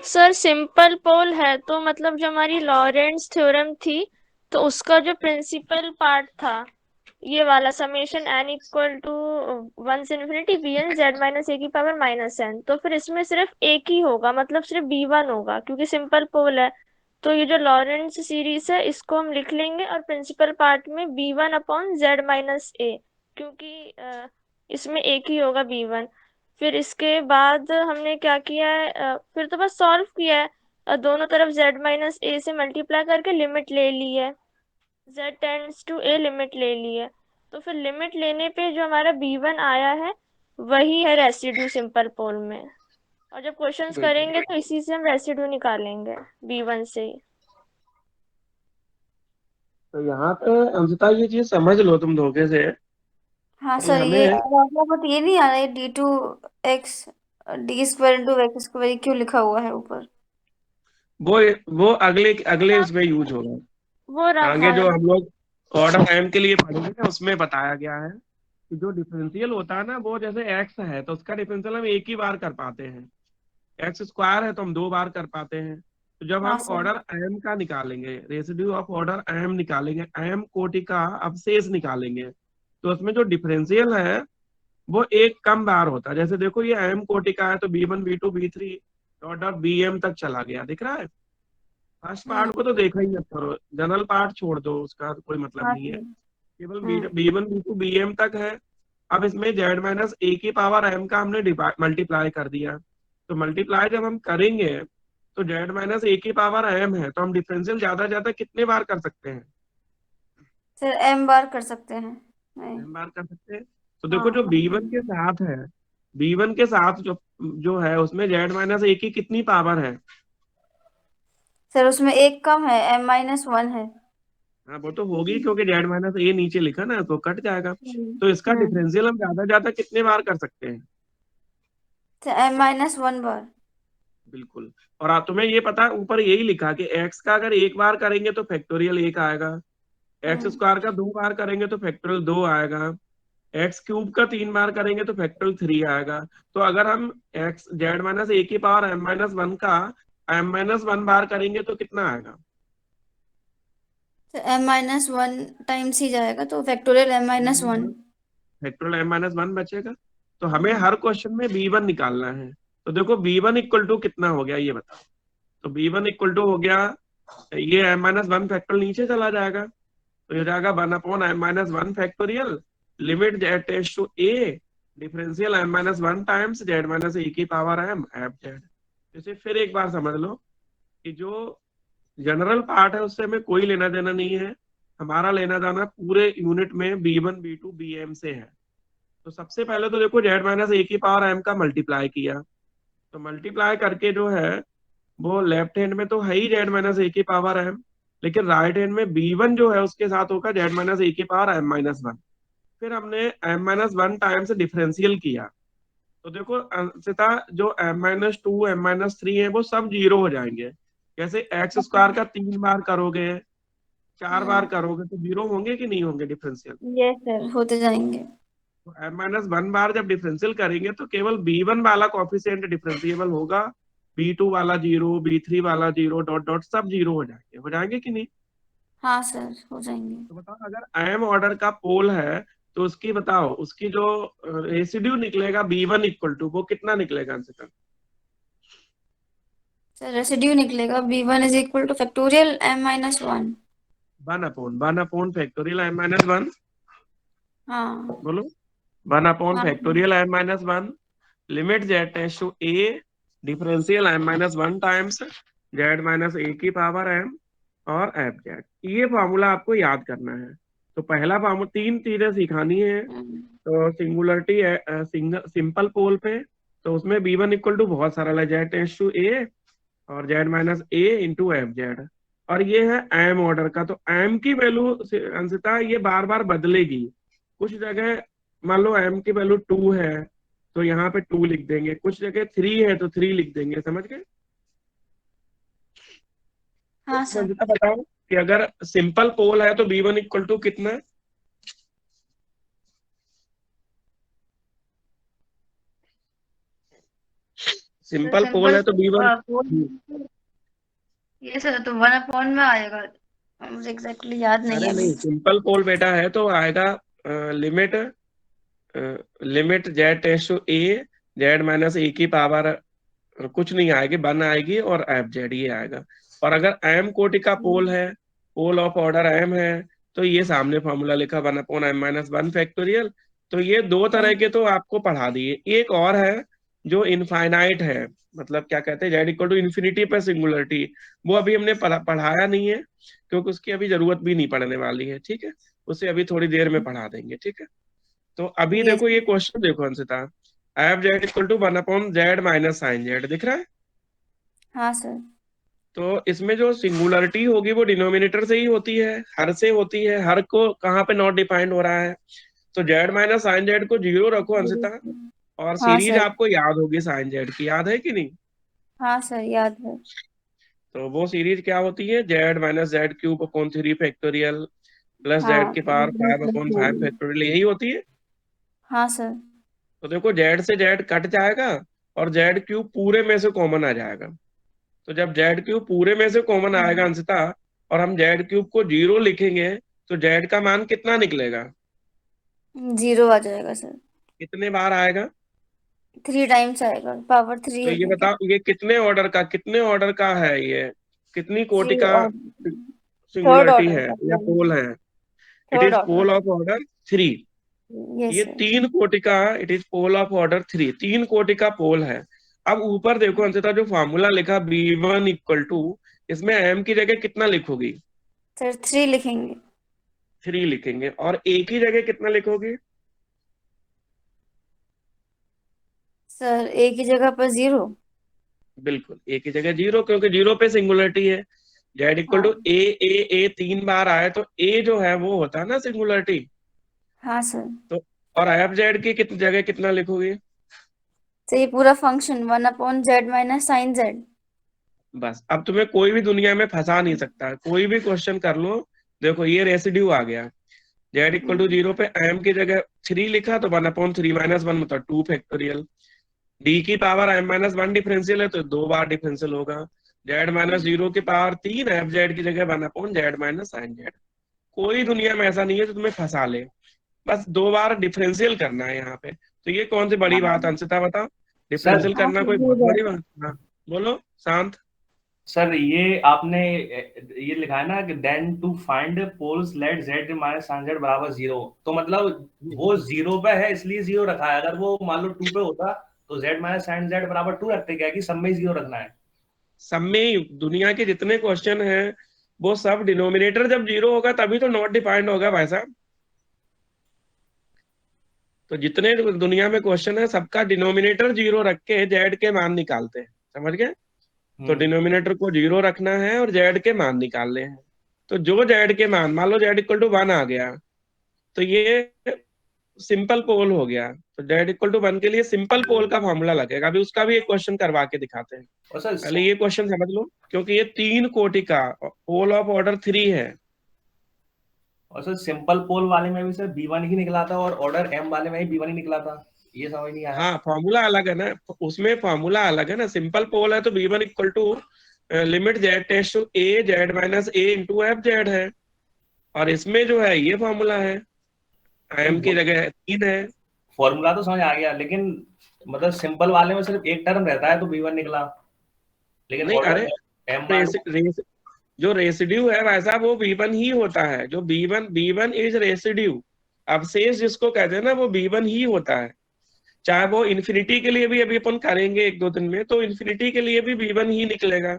Sir simple pole है तो मतलब जो हमारी लॉरेंट्ज थ्योरम थी, तो उसका जो प्रिंसिपल पार्ट था, ये वाला समेशन n इक्वल टू 1 से infinity bn z minus A की पावर माइनस n, तो फिर इसमें सिर्फ एक ही होगा, मतलब सिर्फ b1 होगा क्योंकि सिंपल पोल है। तो ये जो लॉरेंट्ज सीरीज है इसको हम लिख लेंगे, और प्रिंसिपल पार्ट में b1 अपॉन z माइनस ए, क्योंकि इसमें एक ही होगा b1। फिर इसके बाद हमने क्या किया है, फिर तो बस सॉल्व किया है, दोनों तरफ z माइनस ए से मल्टीप्लाई करके लिमिट ले ली है, z tends to a limit ले ली है। तो फिर लिमिट लेने पे जो हमारा b1 आया है वही है रेसिड्यू सिंपल पोल में। और जब क्वेश्चंस बिल्कुल। करेंगे तो इसी से हम रेसिड्यू निकालेंगे, b1 से ही। तो यहाँ पे अंशिता ये चीज समझ लो तुम धोखे से हाँ कि सर ये हमें बट ये नहीं आ रहा है d2x d² into x square क्यों लिखा हुआ है ऊपर। वो वो अगले अगले उसमें यूज होगा। वो रखा आगे है। जो हम लोग ऑर्डर एम के लिए पढ़ेंगे ना, उसमें बताया गया है कि जो डिफरेंशियल होता है ना, वो जैसे एक्स है तो उसका डिफरेंशियल हम एक ही बार कर पाते हैं, एक्स स्क्वायर है तो हम 2 बार कर पाते हैं। तो जब हाँ हम सर। ऑर्डर एम का निकालेंगे, रेसिड्यू ऑफ ऑर्डर एम निकालेंगे, एम कोटि का अवशेष निकालेंगे, तो उसमें जो डिफरेंशियल है वो एक कम बार होता है। जैसे देखो ये एम कोटि का है तो b1 b2 b3 order bm तक चला गया, दिख रहा है? फर्स्ट पार्ट को तो देखा ही मत करो, जनरल पार्ट छोड़ दो, उसका कोई मतलब हाँ नहीं है। सर। केवल हम्म b1 b2 bm तक है। अब इसमें z माइनस ए की पावर m का हमने मल्टीप्लाई कर दिया, तो मल्टीप्लाई जब हम करेंगे तो z माइनस ए की पावर m है, तो हम डिफरेंशियल ज्यादा ज्यादा कितने बार कर सकते हैं? सर m बार कर सकते हैं। नहीं। m बार कर सकते हैं। तो देखो जो हाँ b1 के साथ है, b1 के साथ जो जो है उसमें z माइनस ए की कितनी पावर है? सर उसमें एक कम है, m-1 है। हाँ वो तो होगी, क्योंकि z माइनस ए नीचे लिखा ना तो कट जाएगा। हम्म तो इसका हम्म। डिफरेंशियल हम ज्यादा ज्यादा कितने बार कर सकते हैं? सर m-1 बार। बिल्कुल। और तुम्हें ये पता है, ऊपर यही लिखा कि x का अगर एक बार करेंगे तो फैक्टोरियल 1 आएगा, एक्स हम्म स्क्वायर का 2 बार करेंगे तो फैक्टोरियल 2 आएगा, एक्स क्यूब का 3 बार करेंगे तो फैक्टोरियल 3 आएगा। तो अगर हम एक्स z माइनस ए की पावर m-1 का m-1 बार करेंगे तो कितना आएगा? तो m-1 टाइम्स ही जाएगा, तो फैक्टोरियल m-1। फैक्टोरियल m-1 बचेगा। तो हमें हर क्वेश्चन में b1 निकालना है। तो देखो b1 इक्वल टू कितना हो गया ये बताओ। तो b1 इक्वल टू हो गया, ये m-1 फैक्टोरियल नीचे चला जाएगा, तो ये जाएगा 1/m-1 factorial limit z tends to a differential m-1 times z - a की पावर m एफ जेड। इसे फिर एक बार समझ लो कि जो जनरल पार्ट है उससे हमें कोई लेना देना नहीं है, हमारा लेना देना पूरे यूनिट में b1 b2 bm से है। तो सबसे पहले तो देखो z - a की पावर m का मल्टीप्लाई किया, तो मल्टीप्लाई करके जो है वो लेफ्ट हैंड में तो है ही z - a की पावर m, लेकिन राइट हैंड में b1 जो है उसके साथ होगा z - a की पावर m-1। फिर हमने m-1 टाइम्स डिफरेंशियल किया, तो देखो अंशिता जो m-2 m-3 है वो सब जीरो हो जाएंगे। जैसे एक्स स्क्वायर का 3 बार करोगे, 4 बार करोगे तो जीरो होंगे कि नहीं होंगे डिफरेंशियल? यस सर, होते जाएंगे। तो m-1 बार जब डिफरेंशियल करेंगे तो केवल b1 वाला कॉफिशिएंट डिफरेंशिएबल होगा, b2 वाला जीरो, b3 वाला जीरो, डॉट डॉट सब जीरो हो जाएंगे कि नहीं? हाँ सर, हो जाएंगे। तो बताओ अगर m ऑर्डर का पोल है तो उसकी बताओ उसकी जो रेसिड्यू निकलेगा b1 इक्वल टू वो कितना निकलेगा अंशिता? सर रेसिड्यू निकलेगा b1 is equal to factorial m-1। 1/1 factorial m-1। हाँ बोलो 1 हाँ factorial m-1 limit z tends to a differential m-1 times z - a की पावर m और एफ जेड। ये फॉर्मूला आपको याद करना है। तो पहला फॉर्मूला, 3 चीजें सिखानी है। तो सिंगुलरिटी सिंपल पोल पे, तो उसमें b1 इक्वल टू बहुत सारा है, z टेंड्स टू a और z - a into F Z. और ये है m ऑर्डर का, तो m की वैल्यू अंशिता ये बार बार बदलेगी। कुछ जगह मान लो m की वैल्यू 2 है तो यहाँ पे 2 लिख देंगे, कुछ जगह 3 है तो 3 लिख देंगे, समझ गए? हाँ तो सर। अंशिता बताओ कि अगर सिंपल पोल है तो b1 इक्वल टू कितना? सिंपल पोल है तो b1। ये सर तो 1/, में आएगा, मुझे एग्जैक्टली याद नहीं अरे है नहीं, अभी। सिंपल पोल बेटा है तो आएगा limit limit z tends to a z - a की पावर कुछ नहीं आएगी, 1 आएगी और एफ जेड ये आएगा। और अगर m कोटि का पोल है, पोल ऑफ ऑर्डर m है, तो ये सामने फॉर्मूला लिखा 1/m-1 फैक्टोरियल। तो ये दो तरह के तो आपको पढ़ा दिए, एक और है जो इनफाइनाइट है, मतलब क्या कहते हैं z इक्वल टू इन्फिनिटी पे सिंगुलरिटी। वो अभी हमने पढ़ाया नहीं है क्योंकि उसकी अभी जरूरत भी नहीं पड़ने वाली है, ठीक है? उसे अभी थोड़ी देर में पढ़ा देंगे, ठीक है? तो अभी यस। देखो ये क्वेश्चन देखो Anshita, F Z equal to 1/z minus sine Z दिख रहा है? हाँ सर। तो इसमें जो सिंगुलरिटी होगी वो डिनोमिनेटर से ही होती है, हर से होती है, हर को कहाँ पे नॉट डिफाइंड हो रहा है। तो z माइनस साइन जेड को जीरो रखो अंशिता, और हाँ सीरीज सर। आपको याद होगी साइन जेड की, याद है कि नहीं? हाँ सर, याद है। तो वो सीरीज क्या होती है, z - z³ upon 3 factorial plus हाँ z की पावर 5/5 फैक्टोरियल, यही होती है। हाँ सर। तो देखो z से z कट जाएगा और z³ पूरे में से कॉमन आ जाएगा। तो जब z³ पूरे में से कॉमन आएगा अंशिता और हम z³ को जीरो लिखेंगे तो z का मान कितना निकलेगा? 0 आ जाएगा सर। कितने बार आएगा? 3 टाइम्स आएगा, पावर 3 तो है ये क्योंकि। बताओ ये कितने ऑर्डर का है, ये कितनी कोटि 3 का और थर्ड सिंगुलरिटी ऑर्डर है का, या पोल है? It third is order. Pole of order 3। Yes ये सर। 3 कोटि का, it is pole of order 3, 3 कोटि का पोल है। अब ऊपर देखो अंशिता जो फॉर्मूला लिखा b1 इक्वल टू, इसमें m की जगह कितना लिखोगी? सर 3 लिखेंगे। 3 लिखेंगे। और a की जगह कितना लिखोगी? सर एक ही जगह पर 0। बिल्कुल a की जगह 0, क्योंकि 0 पे सिंगुलरिटी है। z इक्वल हाँ टू a 3 बार आए तो a जो है वो होता है ना सिंगुलरिटी। हाँ सर। तो और एफ जेड की जगह कितना लिखोगे? तो ये पूरा function 1/z minus sine Z. बस अब तुम्हें कोई भी दुनिया में फंसा नहीं सकता, कोई भी क्वेश्चन कर लो। देखो ये रेसिड्यू आ गया, z इक्वल टू 0 पे m की जगह 3 लिखा तो 1/3 - 1 मतलब 2 फैक्टोरियल। d की पावर m - 1 डिफरेंशियल है तो 2 बार डिफरेंशियल होगा। जेड माइनस 0 की पावर 3, एफ जेड की जगह 1/z-sin z। कोई दुनिया में ऐसा नहीं है जो तुम्हें फंसा ले, बस 2 बार डिफरेंशियल करना है यहाँ पे। तो ये कौन सी बड़ी बात, अंशिता बता, सर डिफरेंशियल करना कोई बहुत बड़ी बात? हाँ बोलो शांत। सर ये आपने ये लिखा है ना कि then to find poles let z minus sin z बराबर 0, तो मतलब वो 0 पे है इसलिए 0 रखा है। अगर वो मान लो 2 पे होता तो z माइनस sin z बराबर 2 रखते, क्या कि सब में 0 रखना है। सब में ही दुनिया के जितने क्वेश्चन हैं वो सब डिनोमिनेटर जब 0 होगा तभी तो नॉट डिफाइंड होगा भाई साहब। तो जितने दुनिया में क्वेश्चन है सबका डिनोमिनेटर 0 रख के जेड के मान निकालते हैं, समझ गए? तो डिनोमिनेटर को 0 रखना है और जेड के मान निकालने हैं। तो जो जेड के मान, मान लो जेड इक्वल टू 1 आ गया, तो ये सिंपल पोल हो गया। तो जेड इक्वल टू 1 के लिए सिंपल पोल का फॉर्मूला लगेगा। अभी उसका भी एक क्वेश्चन करवा के दिखाते हैं। और सर पहले ये क्वेश्चन समझ लो, क्योंकि ये 3 कोटि का पोल ऑफ ऑर्डर 3 है। सिंपल पोल वाले में भी सर b1 ही निकला था और ऑर्डर m वाले में भी b1 ही निकला था, ये समझ नहीं आया। हाँ फॉर्मूला अलग है ना, उसमें फॉर्मूला अलग है ना। सिंपल पोल है तो b1 equal to limit Z tends to a Z minus a into F Z है, और इसमें जो है ये फॉर्मूला है, m की जगह 3 है। फॉर्मूला तो समझ आ गया, लेकिन मतलब सिंपल वाले में सिर्फ एक टर्म रहता है तो b1 निकला, लेकिन नहीं ऑर्डर अरे, में m वाले जो रेसिड्यू है वैसा वो b1 ही होता है। जो b1 इज रेसिड्यू, अवशेष जिसको कहते हैं ना, वो b1 ही होता है। चाहे वो इन्फिनिटी के लिए भी अभी अपन करेंगे 1-2 दिन में, तो इन्फिनिटी के लिए भी b1 ही निकलेगा।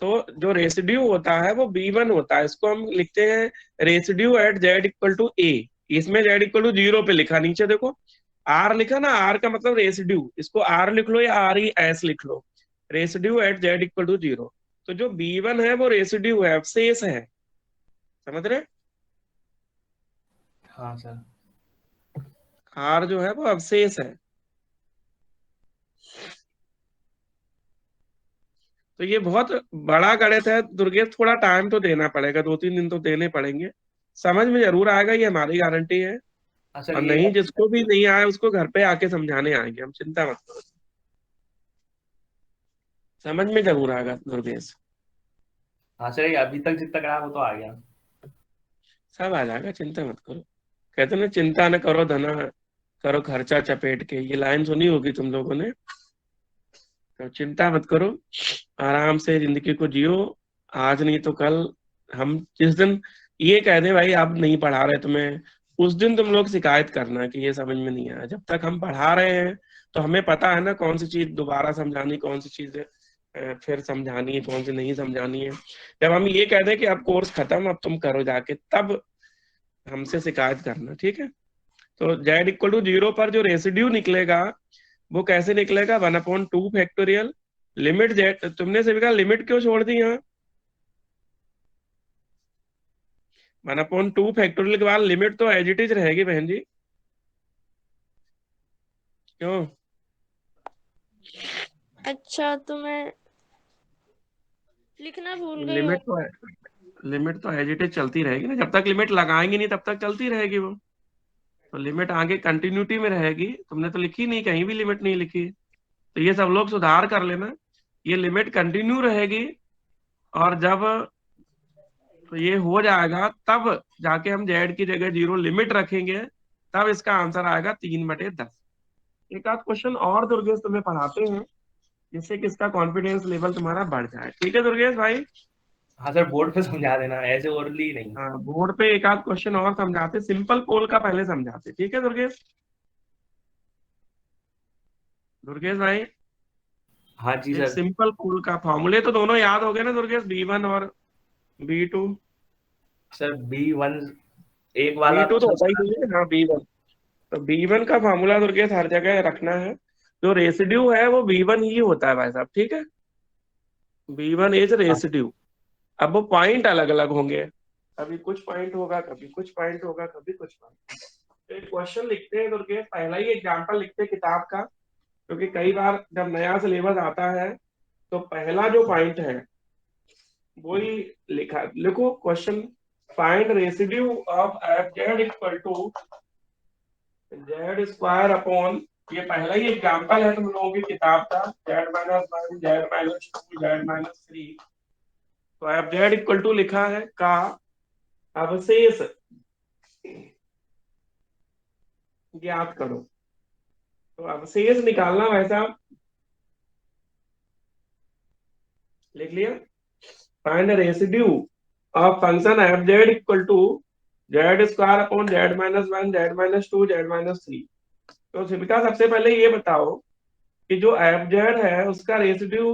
तो जो रेसिड्यू होता है वो b1 होता है। इसको हम लिखते हैं residue at z equal to a। इसमें z इक्वल टू 0 पे लिखा, नीचे देखो r लिखा ना, r का मतलब रेसिड्यू, इसको r लिख लो या r ही s लिख लो, residue at z equal to 0। तो जो b1 है वो रेसिड्यू है, अवशेष है, समझ रहे? हाँ सर। r जो है वो अवशेष है। तो ये बहुत बड़ा गणित है दुर्गेश, थोड़ा टाइम तो देना पड़ेगा, 2-3 दिन तो देने पड़ेंगे। समझ में जरूर आएगा, ये हमारी गारंटी है। हाँ सर और ये नहीं, जिसको भी नहीं आया उसको घर पे आके समझाने आएंगे हम, चिंता मत करो, समझ में जरूर आएगा दुर्गेश। हाँ सर, ये अभी तक जितना करा वो तो आ गया। सब आ जाएगा, चिंता मत करो। कहते ना, चिंता न करो धना, करो खर्चा चपेट के, ये लाइन सुनी होगी तुम लोगों ने। तो चिंता मत करो, आराम से जिंदगी को जियो। आज नहीं तो कल, हम जिस दिन ये कह दें भाई अब नहीं पढ़ा रहे तुम्हें, उस दिन तुम लोग शिकायत करना कि ये समझ में नहीं आया। जब तक हम पढ़ा रहे हैं तो हमें पता है ना कौन सी चीज दोबारा समझानी, कौन सी चीज फिर समझानी है, कौन सी नहीं समझानी है। जब हम ये कह दें कि अब कोर्स खत्म, अब तुम करो जाके, तब हमसे शिकायत करना, ठीक है? तो z इक्वल टू 0 पर जो रेसिड्यू निकलेगा वो कैसे निकलेगा, 1/2 फैक्टोरियल लिमिट z। तुमने से कहा लिमिट क्यों छोड़ दी यहाँ? 1/2 फैक्टोरियल के बाद लिमिट तो एज इट इज रहेगी बहन जी, क्यों? अच्छा, तो मैं लिखना भूल गई हूँ। लिमिट तो एज इट इज चलती रहेगी ना, जब तक लिमिट लगाएंगे नहीं तब तक चलती रहेगी वो। तो लिमिट आगे कंटिन्यूटी में रहेगी। तुमने तो लिखी नहीं, कहीं भी लिमिट नहीं लिखी, तो ये सब लोग सुधार कर लेना। ये लिमिट कंटिन्यू रहेगी, और जब तो ये हो जाएगा तब जाके हम जेड की जगह 0 लिमिट रखेंगे, तब इसका आंसर आएगा 3/10। एक आध क्वेश्चन और दुर्गेश तुम्हें पढ़ाते हैं, जिससे कि इसका कॉन्फिडेंस लेवल तुम्हारा बढ़ जाए, ठीक है दुर्गेश भाई? हाँ सर, बोर्ड पे समझा देना, ऐसे ओरली नहीं। हाँ बोर्ड पे एक आध क्वेश्चन और समझाते, सिंपल पोल का पहले समझाते, ठीक है दुर्गेश? दुर्गेश भाई, हाँ जी एक सर। सिंपल पोल का फॉर्मूले तो दोनों याद हो गए ना दुर्गेश, b1 और b2? सर b1 एक वाला b2 तो तो होता ही नहीं है, हाँ b1। तो b1 का फॉर्मूला दुर्गेश हर जगह रखना है। जो रेसिड्यू है वो b1 ही होता है भाई साहब, ठीक है? b1 is residue. अब वो पॉइंट अलग अलग होंगे, कभी कुछ पॉइंट होगा, कभी कुछ पॉइंट होगा, कभी कुछ पॉइंट। एक क्वेश्चन लिखते हैं दुर्गेश, पहला ही एग्जाम्पल लिखते हैं किताब का, क्योंकि कई बार जब नया सिलेबस आता है तो पहला जो पॉइंट है वही लिखो question. Find residue of F Z equal to z² upon ये पहला ही एग्जाम्पल है तुम लोगों की किताब का, z-1 z-2 z-3। तो एफ जेड इक्वल टू लिखा है का अवशेष ज्ञात करो। तो अवशेष निकालना वैसा लिख लिया, find residue of function F Z equal to Z square upon z-1 z-2 z-3। तो शिविका सबसे पहले ये बताओ कि जो एफ जेड है उसका रेसिड्यू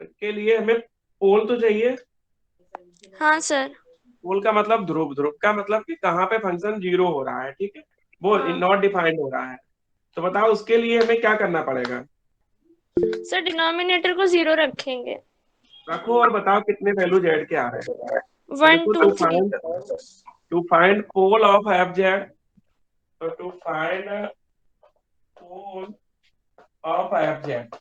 के लिए हमें पोल तो चाहिए। हाँ सर। पोल का मतलब ध्रुव, ध्रुव का मतलब कि कहाँ पे फंक्शन जीरो हो रहा है, ठीक है, वो हाँ। नॉट डिफाइंड हो रहा है। तो बताओ उसके लिए हमें क्या करना पड़ेगा। सर डिनोमिनेटर को 0 रखेंगे। रखो और बताओ कितने वैल्यू जेड के आ रहे हैं। तो 1 देखो 2 3। To find pole of F Z, तो to find pole of F Z,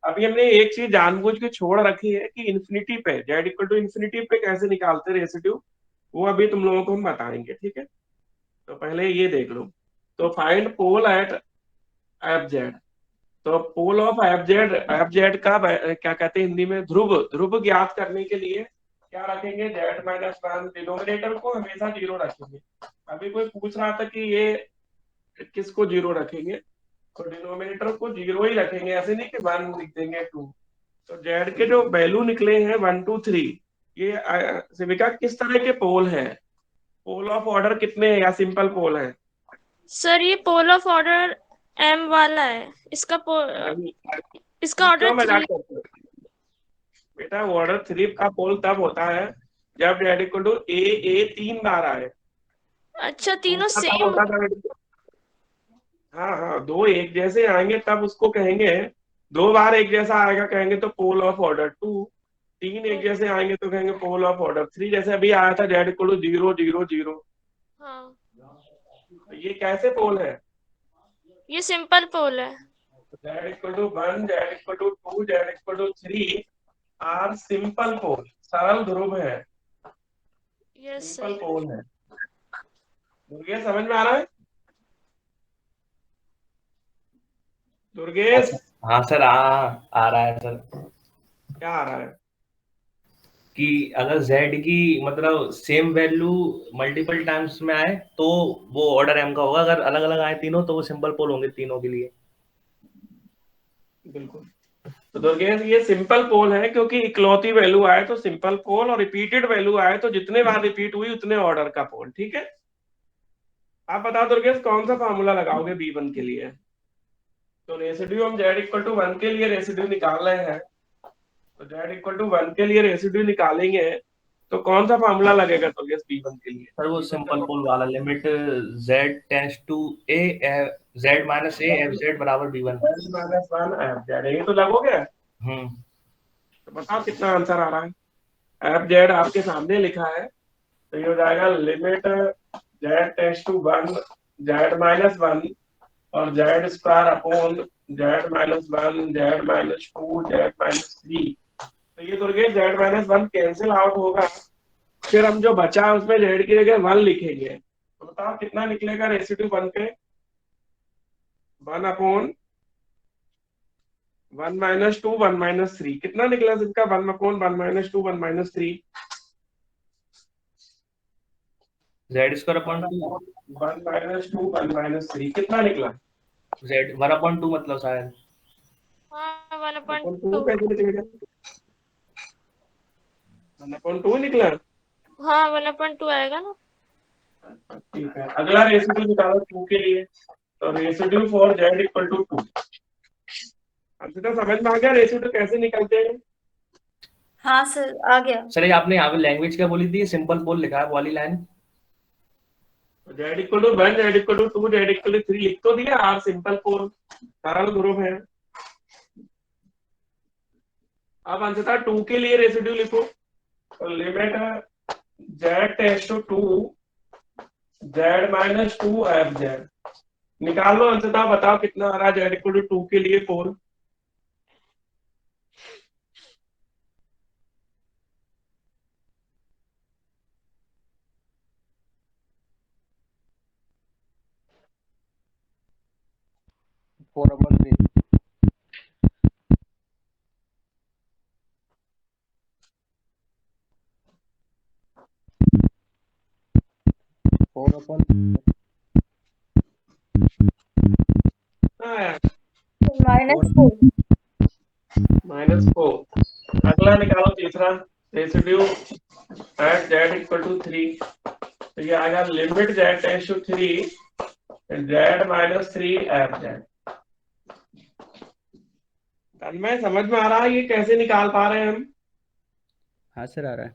अभी हमने एक चीज जानबूझ के छोड़ रखी है कि इन्फिनिटी पे, जेड इक्वल टू इन्फिनिटी पे कैसे निकालते रेसिड्यू, वो अभी तुम लोगों को हम बताएंगे, ठीक है। तो पहले ये देख लो, तो find pole at F Z. तो pole of F Z, F Z का क्या कहते हैं हिंदी में, ध्रुव, ध्रुव ज्ञात करने के लिए क्या रखेंगे, z-1, डिनोमिनेटर को हमेशा जीरो रखेंगे। अभी कोई पूछ रहा था कि ये किसको जीरो रखेंगे, तो डिनोमिनेटर को जीरो ही रखेंगे, ऐसे नहीं कि 1 लिख देंगे 2। तो जेड के जो वैल्यू निकले हैं 1 2 3, ये शिविका किस तरह के पोल है, पोल ऑफ ऑर्डर कितने हैं या सिंपल पोल है। सर ये पोल ऑफ ऑर्डर m वाला है, इसका इसका क्यों ऑर्डर मजाक 3। करते हो बेटा, ऑर्डर 3 का पोल तब होता है जब जेड इक्वल टू ए 3 बार आए। अच्छा, तीनों दूसरा तब सेम। होता था, हाँ हाँ, दो एक जैसे आएंगे तब उसको कहेंगे, 2 बार एक जैसा आएगा कहेंगे तो पोल ऑफ ऑर्डर 2, 3 एक जैसे आएंगे तो कहेंगे पोल ऑफ ऑर्डर 3। जैसे अभी आया था जेड इक्वल टू 0 0 0, हाँ, ये कैसे पोल है, ये सिंपल पोल है। Z equal to 1 Z equal to 2 Z equal to 3 are simple pole, सरल ध्रुव है, यस सिंपल सर। पोल है। दुर्गेश समझ में आ रहा है, दुर्गेश हाँ सर, आ रहा है सर। क्या आ रहा है, कि अगर z की मतलब सेम वैल्यू मल्टीपल टाइम्स में आए तो वो ऑर्डर m का होगा, अगर अलग अलग आए तीनों तो वो सिंपल पोल होंगे तीनों के लिए। बिल्कुल। तो दुर्गेश ये सिंपल पोल है क्योंकि इकलौती वैल्यू आए तो सिंपल पोल, और रिपीटेड वैल्यू आए तो जितने बार रिपीट हुई उतने ऑर्डर का पोल, ठीक है। आप बताओ दुर्गेश कौन सा फॉर्मूला लगाओगे B1 के लिए। तो रेसिड्यू हम z इक्वल टू 1 के लिए रेसिड्यू निकाल रहे हैं, तो z इक्वल टू 1 के लिए रेसिड्यू निकालेंगे तो कौन सा फॉर्मूला लगेगा दुर्गेश B1 के लिए। सर वो B1 का सिंपल पोल वाला, limit z tends to a z minus a f z बराबर b1। z-1 f z, यही तो लगोगे। तो बताओ कितना आंसर आ रहा है, एफ जेड आपके सामने लिखा है, तो ये हो जाएगा limit z tends to 1 z-1 और Z square upon z-1 z-2 z-3। तो ये दुर्गेश z-1 कैंसिल आउट होगा, फिर हम जो बचा है उसमें जेड की जगह 1 लिखेंगे, तो बताओ कितना निकलेगा रेसिड्यू 1 पे, 1 अपॉन 1 - 2 1 - 3, कितना निकला इसका, 1 अपॉन 1 - 2 1 - 3, z स्क्वायर अपॉन 2, 1 - 2 1 - 3 कितना निकला, z 1 अपॉन 2 मतलब शायद। हाँ, 1/2 1/2। कैसे निकलेगा, 1/2 निकला। हाँ, 1/2 आएगा ना। ठीक है, अगला रेसिड्यू निकालो 2 के लिए, तो residue for z equal to 2। अब तो समझ में आ गया रेसिड्यू कैसे निकलते हैं। हाँ सर, आ गया। सर ये आपने यहाँ पे लैंग्वेज क्या बोली थी, सिंपल पोल लिखा है वो वाली line. Z equal to 1 Z equal to 2 Z equal to 3 लिख तो दिया, आर सिंपल पोल, सरल ध्रुव है। अब अंततः 2 के लिए रेसिड्यू लिखो, तो limit Z tends to 2 z-2 f z, निकाल लो अंततः, बताओ कितना आ रहा है जेड इक्वल टू 2 के लिए पोल। 4/3। -4। -4। अगला निकालो तीसरा residue at z equal to 3। तो ये आएगा limit z tends to 3 z - 3 f z। Tanmay समझ में आ रहा है ये कैसे निकाल पा रहे हैं हम? हाँ सर, आ रहा है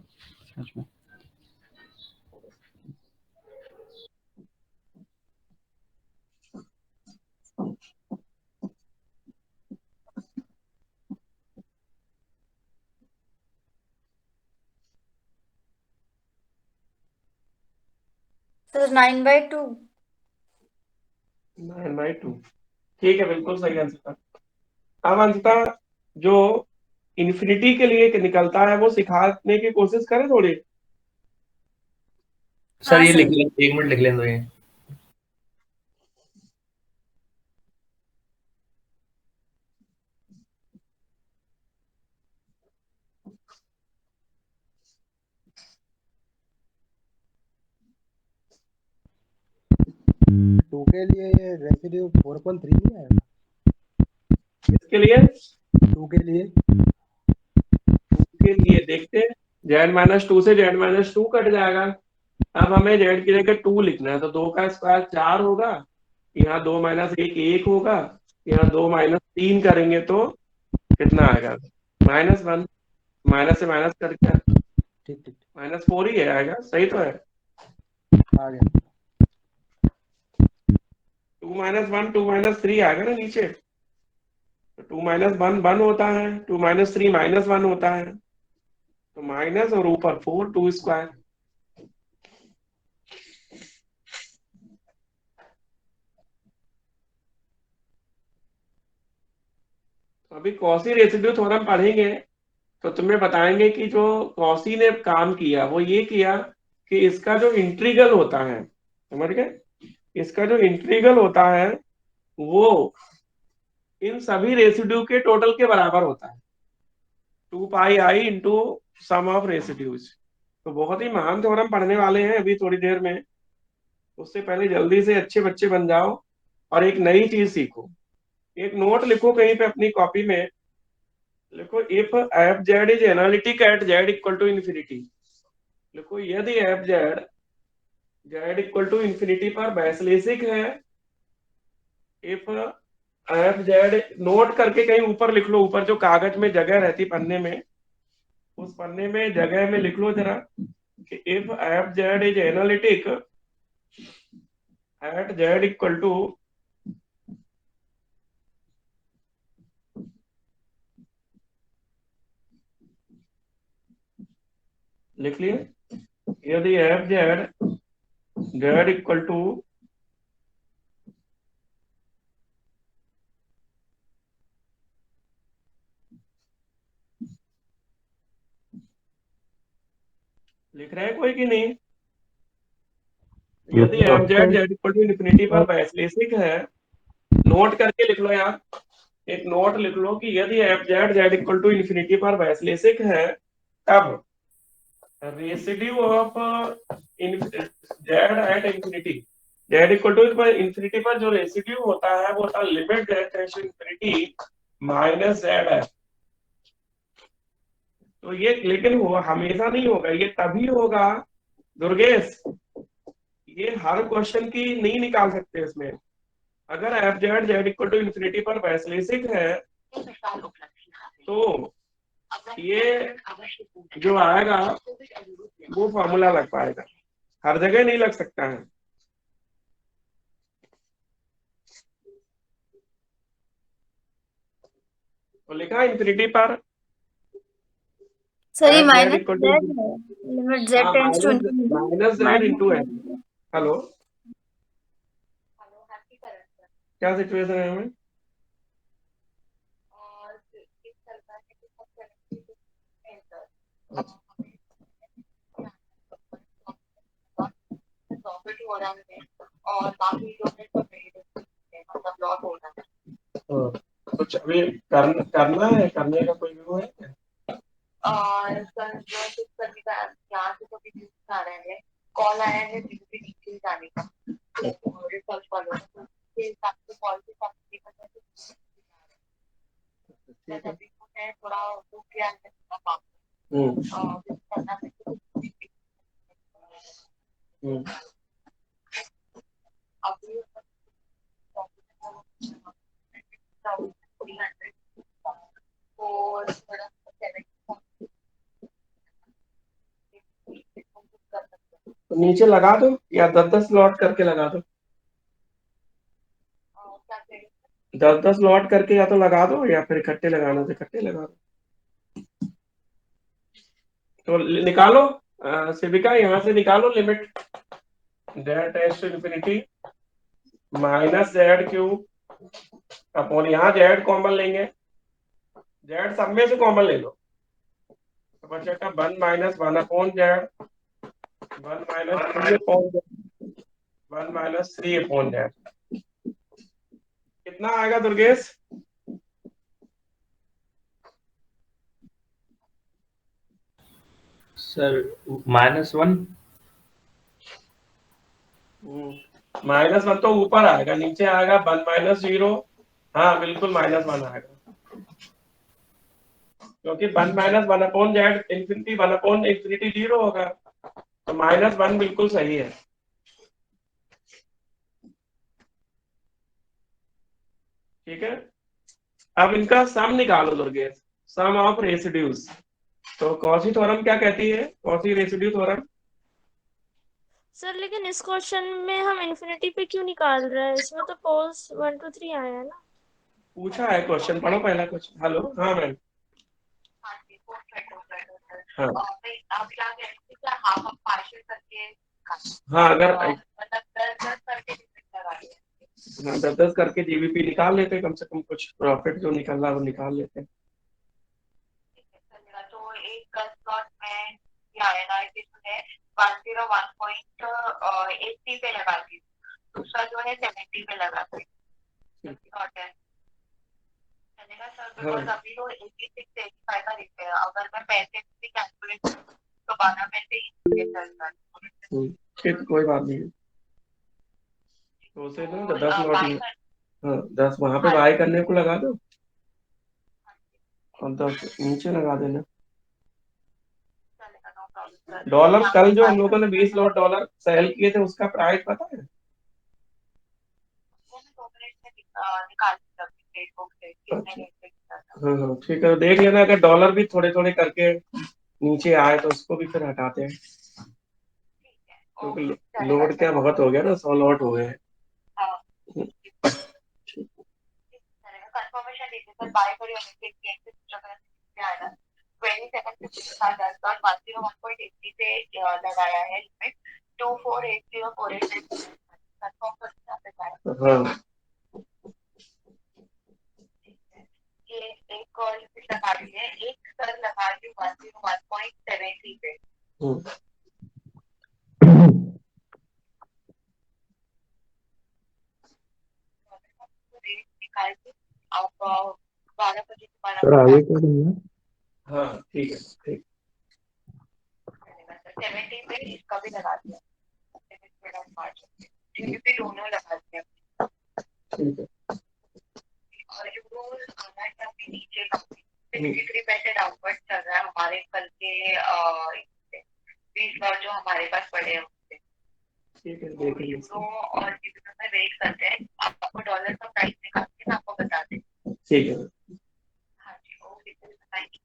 समझ में। सर 9/2। 9/2। ठीक है, बिल्कुल सही आंसर था। अब अंततः जो इन्फिनिटी के लिए निकलता है वो सिखाने की कोशिश करें थोड़ी। सर हाँ ये लिख सर। लें, 1 मिनट लिख लें तो ये। टू के लिए ये रेसिड्यू 4/3 नहीं आएगा? इसके लिए टू के लिए देखते हैं। z-2 से z-2 कट जाएगा। अब हमें z की जगह 2 लिखना है, तो 2 का स्क्वायर 4 होगा, यहाँ 2 - 1 1 होगा, यहाँ 2 - 3 करेंगे तो कितना आएगा? -1। माइनस से माइनस करके ठीक ठीक -4 ही आएगा। सही तो है। आ गया। 2 - 1 2 - 3 आएगा ना नीचे। तो 2 - 1 1 होता है, 2 - 3 -1 होता है, तो माइनस और ऊपर 4 2 स्क्वायर। अभी कॉशी रेसिड्यू थ्योरम पढ़ेंगे तो तुम्हें बताएंगे कि जो कॉशी ने काम किया वो ये किया कि इसका जो इंटीग्रल होता है, समझ गए, इसका जो इंटीग्रल होता है वो इन सभी रेसिड्यू के टोटल के बराबर होता है, 2πi into sum of residues. तो बहुत ही महान थ्योरम पढ़ने वाले हैं अभी थोड़ी देर में। उससे पहले जल्दी से अच्छे बच्चे बन जाओ और एक नई चीज सीखो। एक नोट लिखो कहीं पे अपनी कॉपी में, लिखो if f Z is analytic at z equal to infinity. लिखो यदि F z z equal to infinity पर वैश्लेषिक है। इफ एफ जेड, नोट करके कहीं ऊपर लिख लो, ऊपर जो कागज में जगह रहती पन्ने में, उस पन्ने में जगह में लिख लो जरा कि if f Z is analytic at z equal to लिख लिए। यदि F z z equal to लिख रहे हैं कोई कि नहीं? यदि F z z equal to infinity पर वैश्लेषिक है, नोट करके लिख लो यार, एक नोट लिख लो कि यदि F z z equal to infinity पर वैश्लेषिक है तब residue of z at infinity, z equal to infinity पर जो रेसिड्यू होता है वो होता है limit Z tends to infinity minus z है। तो ये लेकिन वो हमेशा नहीं होगा, ये तभी होगा दुर्गेश, ये हर क्वेश्चन की नहीं निकाल सकते इसमें। अगर f z z equal to infinity पर वैश्लेषिक है तो ये जो आएगा वो फॉर्मूला लग पाएगा, हर जगह नहीं लग सकता है। तो लिखा इन्फिनिटी पर सर ये F Z minus equal to Z है, limit Z tends to minus Z into F. Hello, क्या सिचुएशन है हमें? प्रॉफिट हो रहा है और बाकी जो है मतलब लॉस हो रहा है। हाँ, कुछ अभी करना है, करने का कोई वो है क्या? सर जो है कुछ करने का यहाँ से तो किसी आ रहे हैं, कॉल आया है जीपी नीचे जाने का, रिसर्च फॉलो के हिसाब से कॉल के साथ अभी मैं थोड़ा वो किया है काम करना अभी और थोड़ा तो नीचे लगा दो या 10-10 लॉट करके लगा दो, 10-10 लॉट करके या तो लगा दो या फिर इकट्ठे लगाना तो इकट्ठे लगा दो। तो निकालो सिविका, यहाँ से निकालो limit z tends to infinity minus z cube upon, यहाँ z कॉमन लेंगे, z सब में से कॉमन ले लो तो बचेगा 1 minus 1 upon z, 1 minus 3 upon z, 1 minus 3 upon z। कितना आएगा दुर्गेश? सर -1। -1 तो ऊपर आएगा, नीचे आएगा 1 माइनस 0। हाँ बिल्कुल -1 आएगा, क्योंकि 1 minus 1 upon Z infinity 1 upon infinity 0 होगा, तो -1 बिल्कुल सही है। ठीक है, अब इनका सम निकालो दुर्गेश, सम ऑफ रेसिड्यूज। तो कॉची थ्योरम क्या कहती है, कॉची रेसिड्यू थ्योरम? सर लेकिन इस क्वेश्चन में हम इन्फिनिटी पे क्यों निकाल रहे हैं? इसमें तो पोल्स 1 2 3 आया है ना। पूछा है क्वेश्चन, पढ़ो पहला क्वेश्चन। हेलो, हाँ मैम। हाँ आप क्या कह रहे थे कि हाफ ऑफ पार्शियल करके हाँ, अगर मतलब 10 करके लगा दिया, हाँ 10-10 करके जीबीपी निकाल लेते, कम से कम कुछ प्रॉफिट जो निकल रहा है वो निकाल लेते। तो एक स्लॉट में क्या आएगा कि तुमने 101.80 पे लगा दी, दूसरा जो है 70 पे लगा दी, चलेगा सर? बिकॉज अभी तो 86-85 का दिखते हैं, अगर मैं पैसे भी कैलकुलेट करूँ तो 12 पैसे ही चलता है। ठीक, कोई बात नहीं, तो उसे ना 10 लॉट, हाँ 10 वहां पे बाय करने को लगा दो और 10 नीचे लगा देना। डॉलर कल जो हम लोगों ने 20 लॉट डॉलर सेल किए थे उसका प्राइस पता है? हाँ ठीक है, देख लेना, अगर डॉलर भी थोड़े थोड़े करके नीचे आए तो उसको भी फिर हटाते हैं, क्योंकि लोड क्या बहुत हो गया ना, 100 लॉट हो गए। कंफर्मेशन दीजिए सर, बाय करिए 1.80 पे लगाया है लिमिट 248048 कंफर्म करके हाँ ये एक और लिमिट लगा दी है, एक सर लगा दी 101.73 पे। निकाल के आप 12 बजे सर आगे क्या करना है? हाँ ठीक है, ठीक 70 पे इसका भी लगा दिया, जीबीपी दोनों लगा दिया, ठीक है। और यूरो आना काफी नीचे, 63 पैसे डाउनवर्ड चल रहा है हमारे कल के 20 लॉट जो हमारे पास पड़े हैं उससे। ठीक है, देख लीजिए। यूरो और जीबीपी में वेट करते हैं, आपको डॉलर का प्राइस निकाल के मैं आपको बता दें। ठीक है। हाँ जी, ओके सर, बताइए।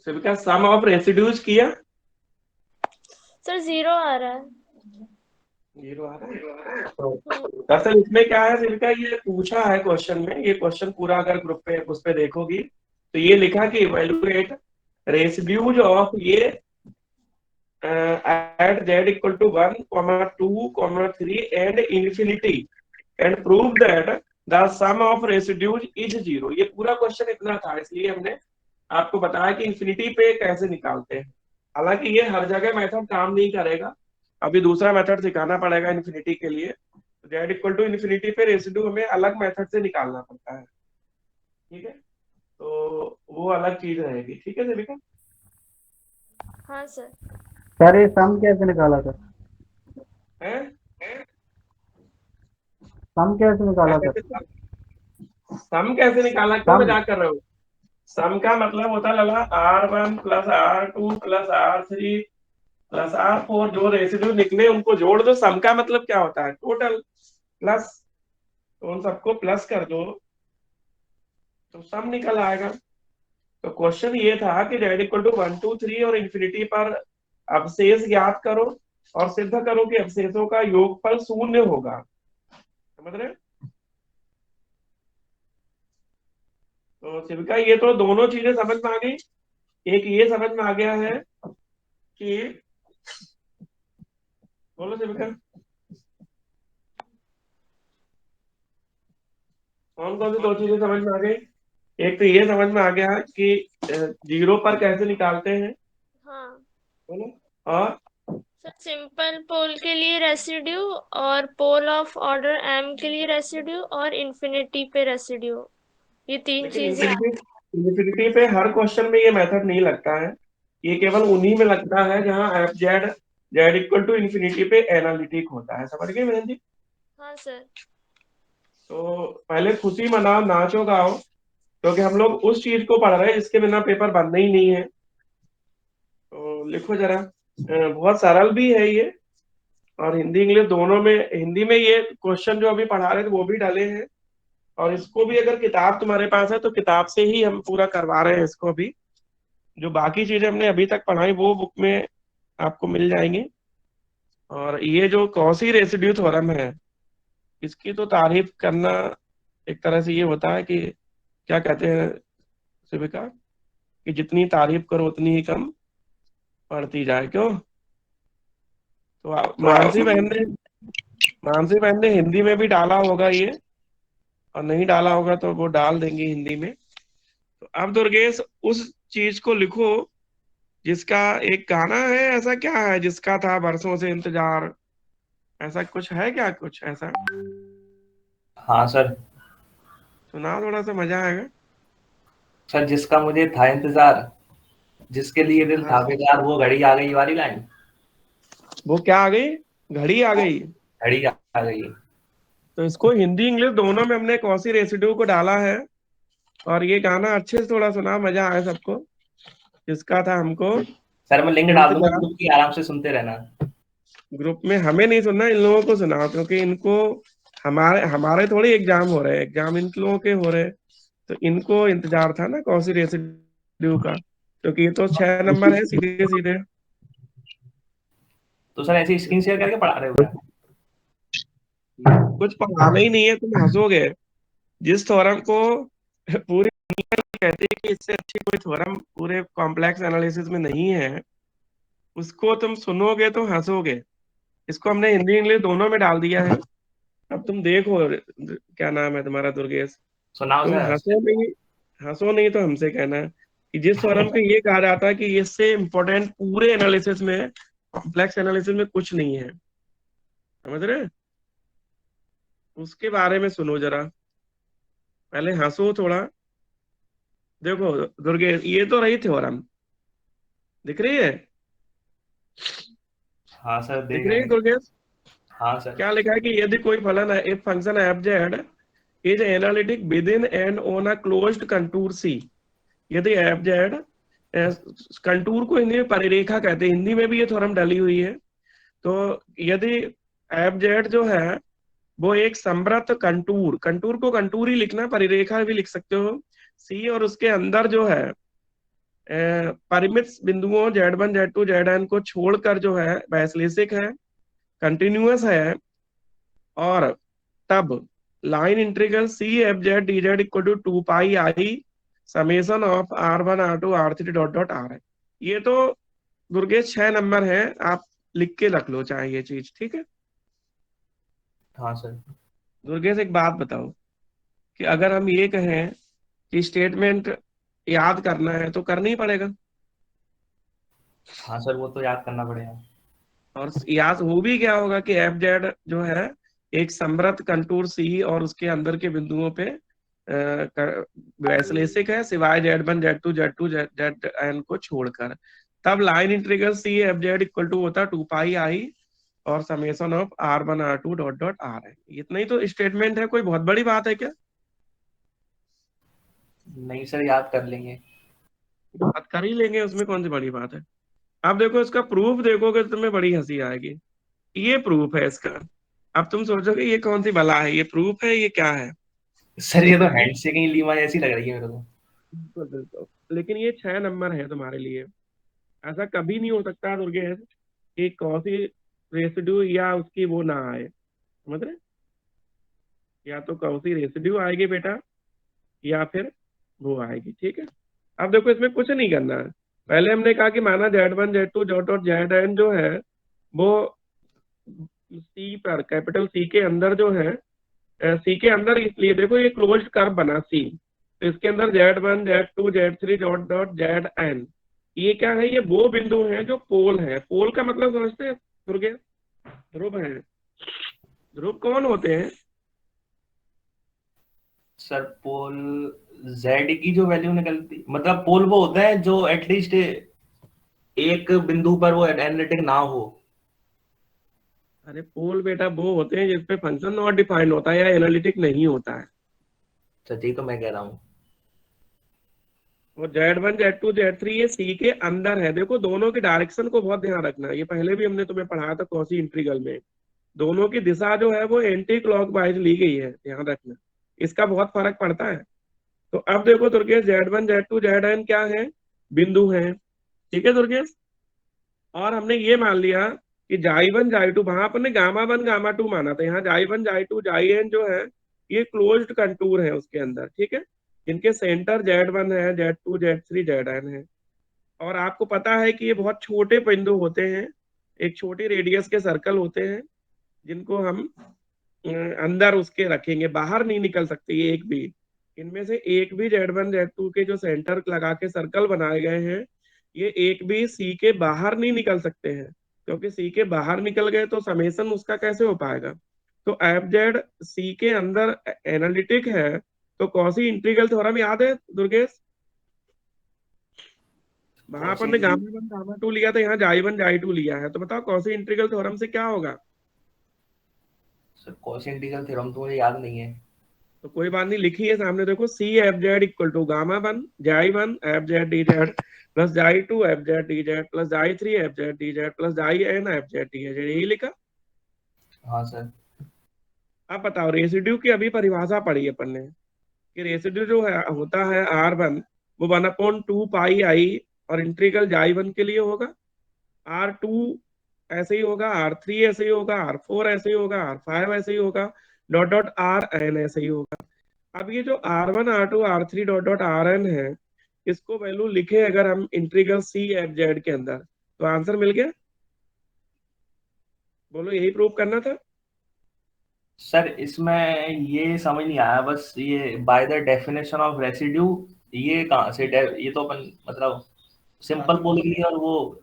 सिविका सम ऑफ रेसिड्यूज किया? सर 0 आ रहा है। 0 आ रहा है। दरअसल इसमें क्या है सिविका, ये पूछा है क्वेश्चन में, ये क्वेश्चन पूरा अगर ग्रुप पे उस पे देखोगी तो ये लिखा कि इवैल्यूएट रेसिड्यूज ऑफ ये at z equal to 1, 2, 3 and infinity and prove that the sum of residues is 0। ये पूरा क्वेश्चन इतना था, इसलिए हमने आपको बताया कि इंफिनिटी पे कैसे निकालते हैं। हालांकि ये हर जगह मेथड काम नहीं करेगा, अभी दूसरा मेथड सिखाना पड़ेगा इंफिनिटी के लिए। जेड इक्वल टू इन्फिनिटी पे रेसिड्यू हमें अलग मेथड से निकालना पड़ता है, ठीक है, तो वो अलग चीज रहेगी, ठीक है सेविका। हाँ सर। सर ये सम कैसे निकाला सर? हैं सम कैसे निकाला सर? सम कैसे निकाला, क्यों सम मजाक कर रहे हो? सम का मतलब होता है लला R1 plus R2 plus R3 plus R4, जो रेसिड्यू निकले उनको जोड़ दो। सम का मतलब क्या होता है? टोटल प्लस, तो उन सबको प्लस कर दो तो सम निकल आएगा। तो क्वेश्चन ये था कि जेड इक्वल टू 1 2 3 और इन्फिनिटी पर अवशेष ज्ञात करो और सिद्ध करो कि अवशेषों का योगफल शून्य होगा। समझ रहे? तो शिविका ये तो दोनों चीजें समझ में आ गई। एक ये समझ में आ गया है कि, बोलो शिविका, कौन कौन सी दो चीजें समझ में आ गई? एक तो ये समझ में आ गया है कि जीरो पर कैसे निकालते हैं, हाँ बोलो। और सर, सिंपल पोल के लिए रेसिड्यू और पोल ऑफ ऑर्डर m के लिए रेसिड्यू और इन्फिनिटी पे रेसिड्यू, ये तीन लेकिन चीजें। इन्फिनिटी पे हर क्वेश्चन में ये मेथड नहीं लगता है, ये केवल उन्हीं में लगता है जहां f z z equal to infinity पे एनालिटिक होता है। समझ गए बहन जी? हाँ सर। तो पहले खुशी मनाओ, नाचो गाओ, क्योंकि हम लोग उस चीज को पढ़ रहे हैं जिसके बिना पेपर बनना ही नहीं है। तो लिखो जरा, बहुत सरल भी है ये, और हिंदी इंग्लिश दोनों में। हिंदी में ये क्वेश्चन जो अभी पढ़ा रहे थे वो भी डाले हैं, और इसको भी अगर किताब तुम्हारे पास है तो किताब से ही हम पूरा करवा रहे हैं इसको भी। जो बाकी चीजें हमने अभी तक पढ़ाई वो बुक में आपको मिल जाएंगी। और ये जो कॉशी रेसिड्यू थ्योरम है, इसकी तो तारीफ करना एक तरह से ये होता है कि, क्या कहते हैं शिविका, कि जितनी तारीफ करो उतनी ही कम पड़ती जाए। क्यों? तो मानसी बहन ने हिंदी में भी डाला होगा ये, और नहीं डाला होगा तो वो डाल देंगे हिंदी में। तो अब दुर्गेश उस चीज को लिखो जिसका एक गाना है, ऐसा क्या है जिसका था बरसों से इंतजार, ऐसा कुछ है क्या? कुछ ऐसा हाँ सर। सुनाओ, थोड़ा सा मजा आएगा। सर जिसका मुझे था इंतजार, जिसके लिए दिल था बेकार, वो घड़ी आ गई वाली लाइन। वो क्या आ गई? घड़ी आ गई। घड़ी आ गई। तो इसको हिंदी इंग्लिश दोनों में हमने कॉशी रेसिड्यू को डाला है, और ये गाना अच्छे से थोड़ा सुना, मजा आए सबको। जिसका था हमको सर मैं लिंक डाल दूंगा इंतजार। ग्रुप की, आराम से सुनते रहना। ग्रुप में हमें नहीं सुनना, इन लोगों को सुनाओ, क्योंकि इनको हमारे हमारे थोड़ी एग्जाम हो रहे हैं, एग्जाम इन लोगों के हो रहे हैं। तो इनको इंतजार था ना कौशी रेसिड्यू का, क्योंकि ये तो 6 नंबर है सीधे सीधे। तो सर ऐसे स्क्रीन शेयर करके पढ़ा रहे हो क्या? कुछ पढ़ाना ही नहीं है, तुम हंसोगे। जिस थ्योरम को पूरी दुनिया कहती है कि इससे अच्छी कोई थ्योरम पूरे कॉम्प्लेक्स एनालिसिस में नहीं है, उसको तुम सुनोगे तो हंसोगे। इसको हमने हिंदी इंग्लिश दोनों में डाल दिया है। अब तुम देखो, क्या नाम है तुम्हारा दुर्गेश, सुनाओ तुम सर। हंसो नहीं तो हमसे कहना कि जिस थ्योरम पे ये कहा जाता है कि इससे इंपॉर्टेंट पूरे एनालिसिस में, कॉम्प्लेक्स एनालिसिस में कुछ नहीं है, समझ रहे? उसके बारे में सुनो जरा, पहले हंसो थोड़ा। देखो दुर्गेश, ये तो रही थ्योरम, दिख रही है? हाँ सर दिख देख रही रहे है हैं। दुर्गेश? हाँ सर। क्या लिखा है कि यदि कोई फलन है, if function F Z is analytic within and on a closed contour C. यदि एफ जेड, कंटूर को हिंदी में परिरेखा कहते हैं, हिंदी में भी ये थ्योरम डली हुई है। तो यदि एफ जेड जो है वो एक समृद्ध कंटूर, कंटूर को कंटूर ही लिखना, परिरेखा भी लिख सकते हो, सी, और उसके अंदर जो है परिमित बिंदुओं Z1 Z2 Zn को छोड़कर जो है वैश्लेषिक है, कंटिन्यूअस है, और तब line integral c F Z D z equal to 2 pi i summation of R1 R2 R3 dot dot r है। ये तो दुर्गेश 6 नंबर है, आप लिख के रख लो चाहे ये चीज, ठीक है? हाँ सर। दुर्गेश एक बात बताओ, कि अगर हम ये कहें कि स्टेटमेंट याद करना है तो करना ही पड़ेगा, हाँ सर वो तो याद करना पड़ेगा। और याद हो भी क्या होगा कि एफ जेड जो है एक समृद्ध कंटूर सी और उसके अंदर के बिंदुओं पे वैश्लेषिक है सिवाय Z1 Z2 Z2 ZN को छोड़कर। तब line integral c F Z equal to होता 2 पाई आई और summation of R1 R2 dot dot R है। इतना ही तो स्टेटमेंट है, कोई बहुत बड़ी बात है क्या? नहीं सर, याद कर लेंगे। बात कर ही लेंगे, उसमें कौन सी बड़ी बात है। अब देखो इसका प्रूफ देखोगे तो तुम्हें बड़ी हंसी आएगी। ये प्रूफ है इसका। अब तुम सोचोगे ये कौन सी बला है, ये प्रूफ है, ये क्या है? सर ये तो हैंडशेकिंग लीमा जैसी लग रही है मेरे को। बिल्कुल बिल्कुल, लेकिन ये 6 नंबर है तुम्हारे लिए। ऐसा कभी नहीं हो सकता दुर्गेश कि कौसी रेसिड्यू या उसकी वो ना आए, समझ रहे? या तो कौसी रेसिड्यू आएगी बेटा या फिर वो आएगी, ठीक है। अब देखो इसमें कुछ नहीं करना है। पहले हमने कहा कि माना Z1 Z2 डॉट ZN जो है वो सी पर कैपिटल सी के अंदर जो है, सी के अंदर, इसलिए देखो ये क्लोज्ड कर्व बना सी, तो इसके अंदर Z1 Z2 Z3 dot dot ZN, ये क्या है? ये वो बिंदु हैं जो पोल है। पोल का मतलब समझते हैं दुर्गे? ध्रुव है। ध्रुव कौन होते हैं? सर पोल जेड की जो वैल्यू निकलती, मतलब पोल वो होता है जो एटलीस्ट एक बिंदु पर वो एनालिटिक ना हो। अरे पोल बेटा वो होते हैं जिसपे फंक्शन नॉट डिफाइंड होता है या एनालिटिक नहीं होता है। सर ठीक है, मैं कह रहा हूँ वो Z1 Z2 Z3 ये सी के अंदर है। देखो दोनों की डायरेक्शन को बहुत ध्यान रखना, ये पहले भी हमने तुम्हें पढ़ाया था कॉसी इंटीग्रल में। दोनों की दिशा जो है वो एंटी क्लॉकवाइज ली गई है, ध्यान रखना, इसका बहुत फर्क पड़ता है। तो अब देखो दुर्गेश Z1 Z2 ZN क्या है? बिंदु है, ठीक है दुर्गेश। और हमने ये मान लिया कि J1 J2, वहां अपन ने Γ1 Γ2 माना था, यहाँ J1 J2 JN जो है ये क्लोज्ड कंटूर है उसके अंदर, ठीक है। इनके सेंटर Z1 है, Z2 Z3 ZN है। और आपको पता है कि ये बहुत छोटे बिंदु होते हैं, एक छोटी रेडियस के सर्कल होते हैं जिनको हम अंदर उसके रखेंगे, बाहर नहीं निकल सकते ये एक भी। इनमें से एक भी Z1 Z2 के जो सेंटर लगा के सर्कल बनाए गए हैं, ये एक भी सी के बाहर नहीं निकल सकते हैं, क्योंकि सी के बाहर निकल गए तो समेशन उसका कैसे हो पाएगा। तो एफ जेड सी के अंदर एनालिटिक है, तो कौसी इंटीग्रल थ्योरम याद है दुर्गेश? वहां अपन ने Γ1 Γ2 लिया था, यहाँ J1 J2 लिया है, तो बताओ कौसी इंटीग्रल थ्योरम से क्या होगा? सर कॉस इंटीग्रल थ्योरम तो मुझे याद नहीं है। तो कोई बात नहीं, लिखी है सामने देखो, C F Z equal to Γ1 J1 F Z D Z plus J2 F Z D Z plus J3 F Z D Z plus JN F Z D Z, यही लिखा। हाँ सर। अब बताओ रेसिड्यू की अभी परिभाषा पढ़ी अपन ने कि रेसिड्यू जो है होता है R1 वो 1/2 पाई आई और इंटीग्रल J1 के लिए होगा, R2 ऐसे ही होगा, R3 ऐसे ही होगा, R4 ऐसे ही होगा, R5 ऐसे ही होगा, डॉट डॉट RN ऐसे ही होगा। अब ये जो R1 R2 R3 dot dot RN है, इसको वैल्यू लिखे अगर हम इंटीग्रल सी एफ जेड के अंदर, तो आंसर मिल गया। बोलो यही प्रूव करना था। सर इसमें ये समझ नहीं आया, बस ये by the definition of residue, ये कहाँ से ये तो अपन मतलब सिंपल पोल के लिए और वो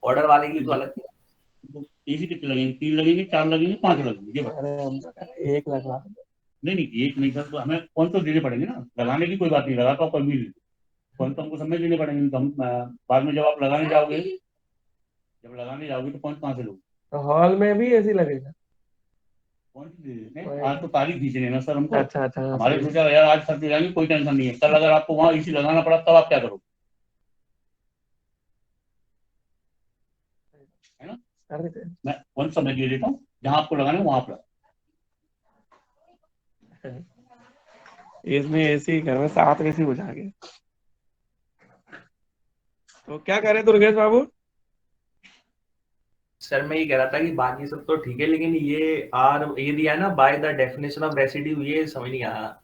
ऑर्डर वाले के लिए तो अलग थी। इसी कितने लगेंगे? 3 लगेंगे, 4 लगेंगे, 5 लगेंगे, ये अरे 1 लगा। नहीं एक नहीं सर, तो हमें कौन तो देने पड़ेंगे ना, लगाने की कोई बात नहीं, लगा तो आप भी कौन तो हमको समझ लेने पड़ेंगे। तो हम बाद में जब आप लगाने जाओगे तो पॉइंट कहाँ से लोगे? तो हॉल में भी ऐसी लगेगा। आज तो तारीख खींचनी है ना सर हमको। अच्छा हमारे सोचा यार आज सर जाएंगे, कोई टेंशन नहीं है। कल अगर आपको वहाँ इसी लगाना पड़ा तब आप क्या करोगे? है ना? मैं कौन सा मैं दे देता हूँ, जहाँ आपको लगाना है वहां पर। इसमें ऐसी घर में 7 ऐसी हो जाएंगे। तो क्या करें दुर्गेश बाबू? सर मैं ये कह रहा था कि बाकी सब तो ठीक है, लेकिन ये दिया ना by the definition of residue, ये समझ नहीं आया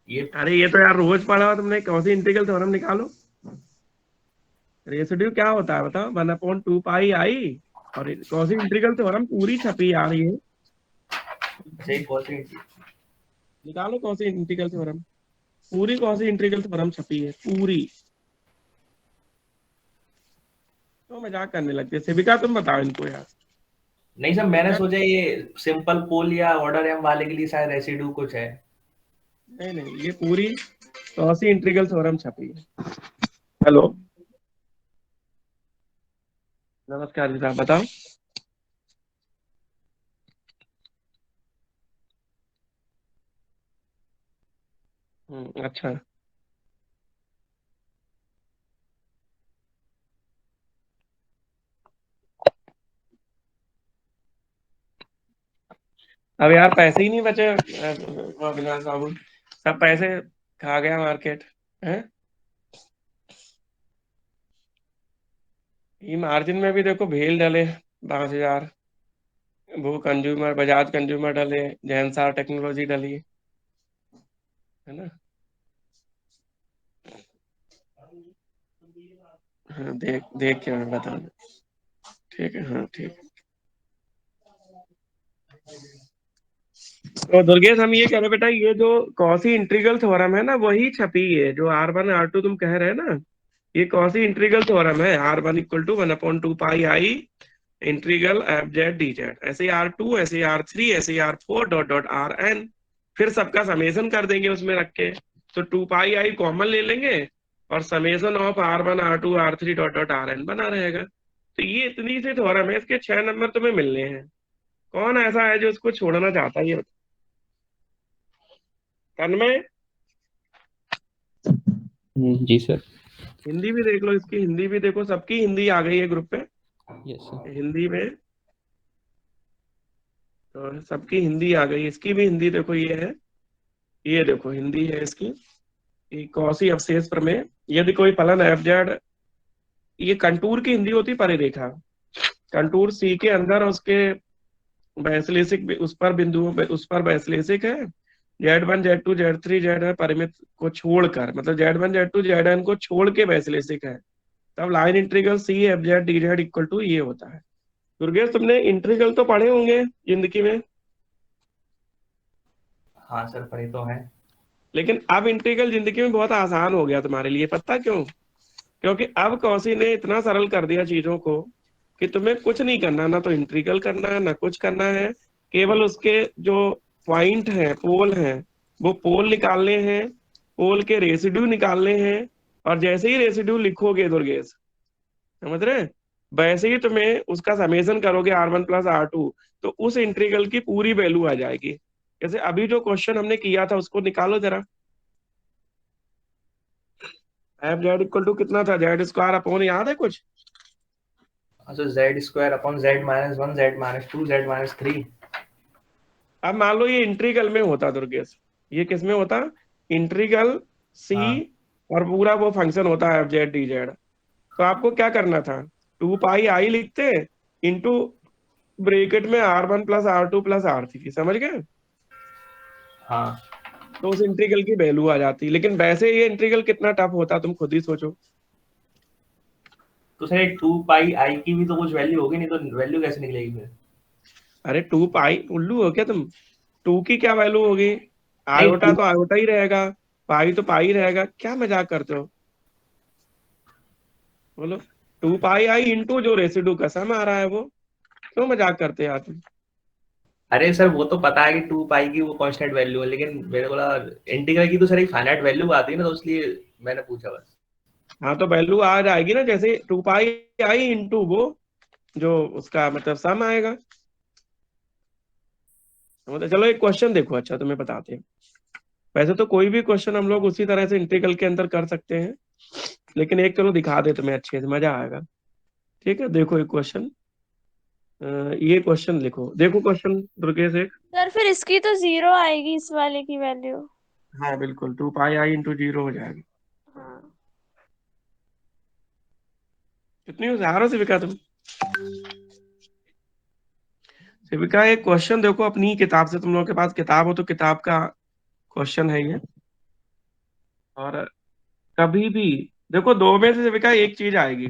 ये। अरे ये तो यार रोज पढ़ा हुआ तुमने, कौन सी इंटीग्रल थ्योरम निकालो। रेसिड्यू क्या होता है बताओ? 1/2 पाई आई और कौन सी इंटीग्रल थ्योरम पूरी छपी आ रही है, निकालो कौन सी इंटीग्रल थ्योरम, पूरी कौन सी इंटीग्रल थ्योरम छपी है पूरी। तो मजाक करने लगते। सेविका तुम बताओ इनको यार। नहीं सर, मैंने सोचा ये सिंपल पोल या ऑर्डर एम वाले के लिए शायद रेसिड्यू कुछ है। नहीं नहीं, ये पूरी कॉसी इंटीग्रल थ्योरम छपी है। हेलो, नमस्कार जी साहब, बताओ। अच्छा, अब यार पैसे ही नहीं बचे अविनाश बाबू, सब पैसे खा गया मार्केट है। ये मार्जिन में भी देखो भेल डले 5,000, वो कंज्यूमर बजाज कंज्यूमर डले, जैनसार टेक्नोलॉजी डली है ना। हाँ, देख देख के मैं बता दूं। ठीक है, हाँ ठीक है। तो दुर्गेश, हम ये कह रहे बेटा, ये जो कॉसी इंटीग्रल थ्योरम है ना, वही छपी है जो R1 R2 तुम कह रहे हैं ना। ये कॉसी इंटीग्रल थ्योरम है, R1 = 1/2 pi integral F Z D Z, ऐसे R2 ऐसे R3 ऐसे R4 डॉट डॉट Rn, फिर सबका समेशन कर देंगे उसमें रख के। तो 2 पाई कॉमन ले लेंगे और summation of R1 R2 R3 dot dot Rn बना रहेगा। तो ये इतनी सी थ्योरम है, इसके 6 नंबर तुम्हें मिलने हैं। कौन ऐसा है जो इसको छोड़ना चाहता है, ये तन्मय? जी सर। हिंदी भी देख लो, इसकी हिंदी भी देखो, सबकी हिंदी आ गई है ग्रुप पे यस सर। हिंदी में, तो सबकी हिंदी आ गई। इसकी भी हिंदी देखो, ये है, ये देखो हिंदी है इसकी। ये कौशी अवशेष प्रमेय, यदि कोई फलन एफ जेड, ये कंटूर की हिंदी होती परिरेखा, कंटूर सी के अंदर उसके वैश्लेषिक, उस पर बिंदुओं पे, उस पर वैश्लेषिक है, Z1 Z2 Z3 Z परिमित को छोड़कर, मतलब Z1 Z2 Zn को छोड़ के वैश्लेषिक है, तब line integral c F Z D z equal to ये होता है। दुर्गेश, तुमने इंटीग्रल तो पढ़े होंगे जिंदगी में, हाँ सर, पढ़े तो हैं। लेकिन अब इंटीग्रल जिंदगी में बहुत आसान हो गया तुम्हारे लिए, पता क्यों? क्योंकि अब कौशी ने इतना सरल कर दिया चीजों को कि तुम्हें कुछ नहीं करना, ना तो इंटीग्रल करना है ना कुछ करना है, केवल उसके जो पॉइंट हैं, पोल हैं, वो पोल निकालने हैं, पोल के रेसिड्यू निकालने हैं, और जैसे ही रेसिड्यू लिखोगे दुर्गेश, समझ रहे हैं, वैसे ही तुम्हें उसका समेशन करोगे R1 + R2, तो उस इंटीग्रल की पूरी वैल्यू आ जाएगी। जैसे अभी जो क्वेश्चन हमने किया था उसको निकालो जरा। एफ जेड इक्वल टू कितना था, Z² याद है कुछ? अच्छा, Z²/Z-1 Z-2 Z-3। अब मान लो ये इंटीग्रल में होता दुर्गेश, ये किस में होता, इंटीग्रल सी, हाँ। और पूरा वो फंक्शन होता है एफ जेड डी जेड, तो आपको क्या करना था, 2 पाई लिखते इंटू ब्रेकेट में R1 + R2 + R3, समझ गए? हाँ तो उस इंटीग्रल की वैल्यू आ जाती। लेकिन वैसे ये इंटीग्रल कितना टफ होता, तुम खुद ही सोचो। तो सर 2 पाई की भी तो कुछ वैल्यू होगी, नहीं तो वैल्यू कैसे निकलेगी फिर? अरे 2 पाई, उल्लू हो क्या तुम? 2 की क्या वैल्यू होगी? नहीं आयोटा तो आयोटा ही रहेगा, पाई तो पाई रहेगा, क्या मजाक करते हो? बोलो, 2 पाई इंटू जो रेसिड्यू का सम आ रहा है वो, क्यों मजाक करते हैं यार तुम? अरे सर, वो तो पता है कि 2 पाई की वो कांस्टेंट वैल्यू है, लेकिन मेरे को लगा इंटीग्रल की तो सर एक फाइनाइट वैल्यू आती है ना, तो इसलिए मैंने पूछा बस। हाँ, तो वैल्यू आ जाएगी ना, जैसे 2 पाई इंटू वो जो उसका मतलब सम आएगा। मतलब चलो एक क्वेश्चन देखो, अच्छा तुम्हें बताते हैं। वैसे तो कोई भी क्वेश्चन हम लोग उसी तरह से इंटीग्रल के अंदर कर सकते हैं, लेकिन एक चलो दिखा दे तुम्हें, अच्छे से मजा आएगा। ठीक है, देखो एक क्वेश्चन, ये क्वेश्चन लिखो, देखो क्वेश्चन दुर्गेश एक। सर फिर इसकी तो 0 आएगी, इस वाले की वैल्यू। हाँ बिल्कुल, 2 पाई इंटू 0 हो जाएगा। हाँ। कितनी होशियार हो शिविका तुम। शिविका एक क्वेश्चन देखो अपनी ही किताब से, तुम लोगों के पास किताब हो तो किताब का क्वेश्चन है ये। और कभी भी देखो, दो में से शिविका एक चीज आएगी,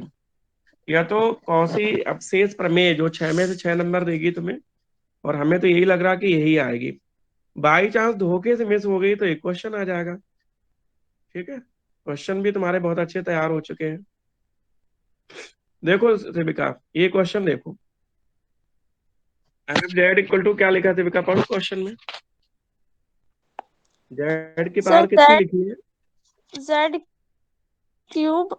या तो कौशी अवशेष प्रमेय जो 6 में से 6 नंबर देगी तुम्हें, और हमें तो यही लग रहा कि यही आएगी। बाई चांस धोखे से मिस हो गई तो एक क्वेश्चन आ जाएगा। ठीक है, क्वेश्चन भी तुम्हारे बहुत अच्छे तैयार हो चुके हैं। देखो शिविका, ये क्वेश्चन देखो, एफ जेड इक्वल टू क्या लिखा था पढ़ो क्वेश्चन में, जेड की पावर सर कितनी लिखी है? z cube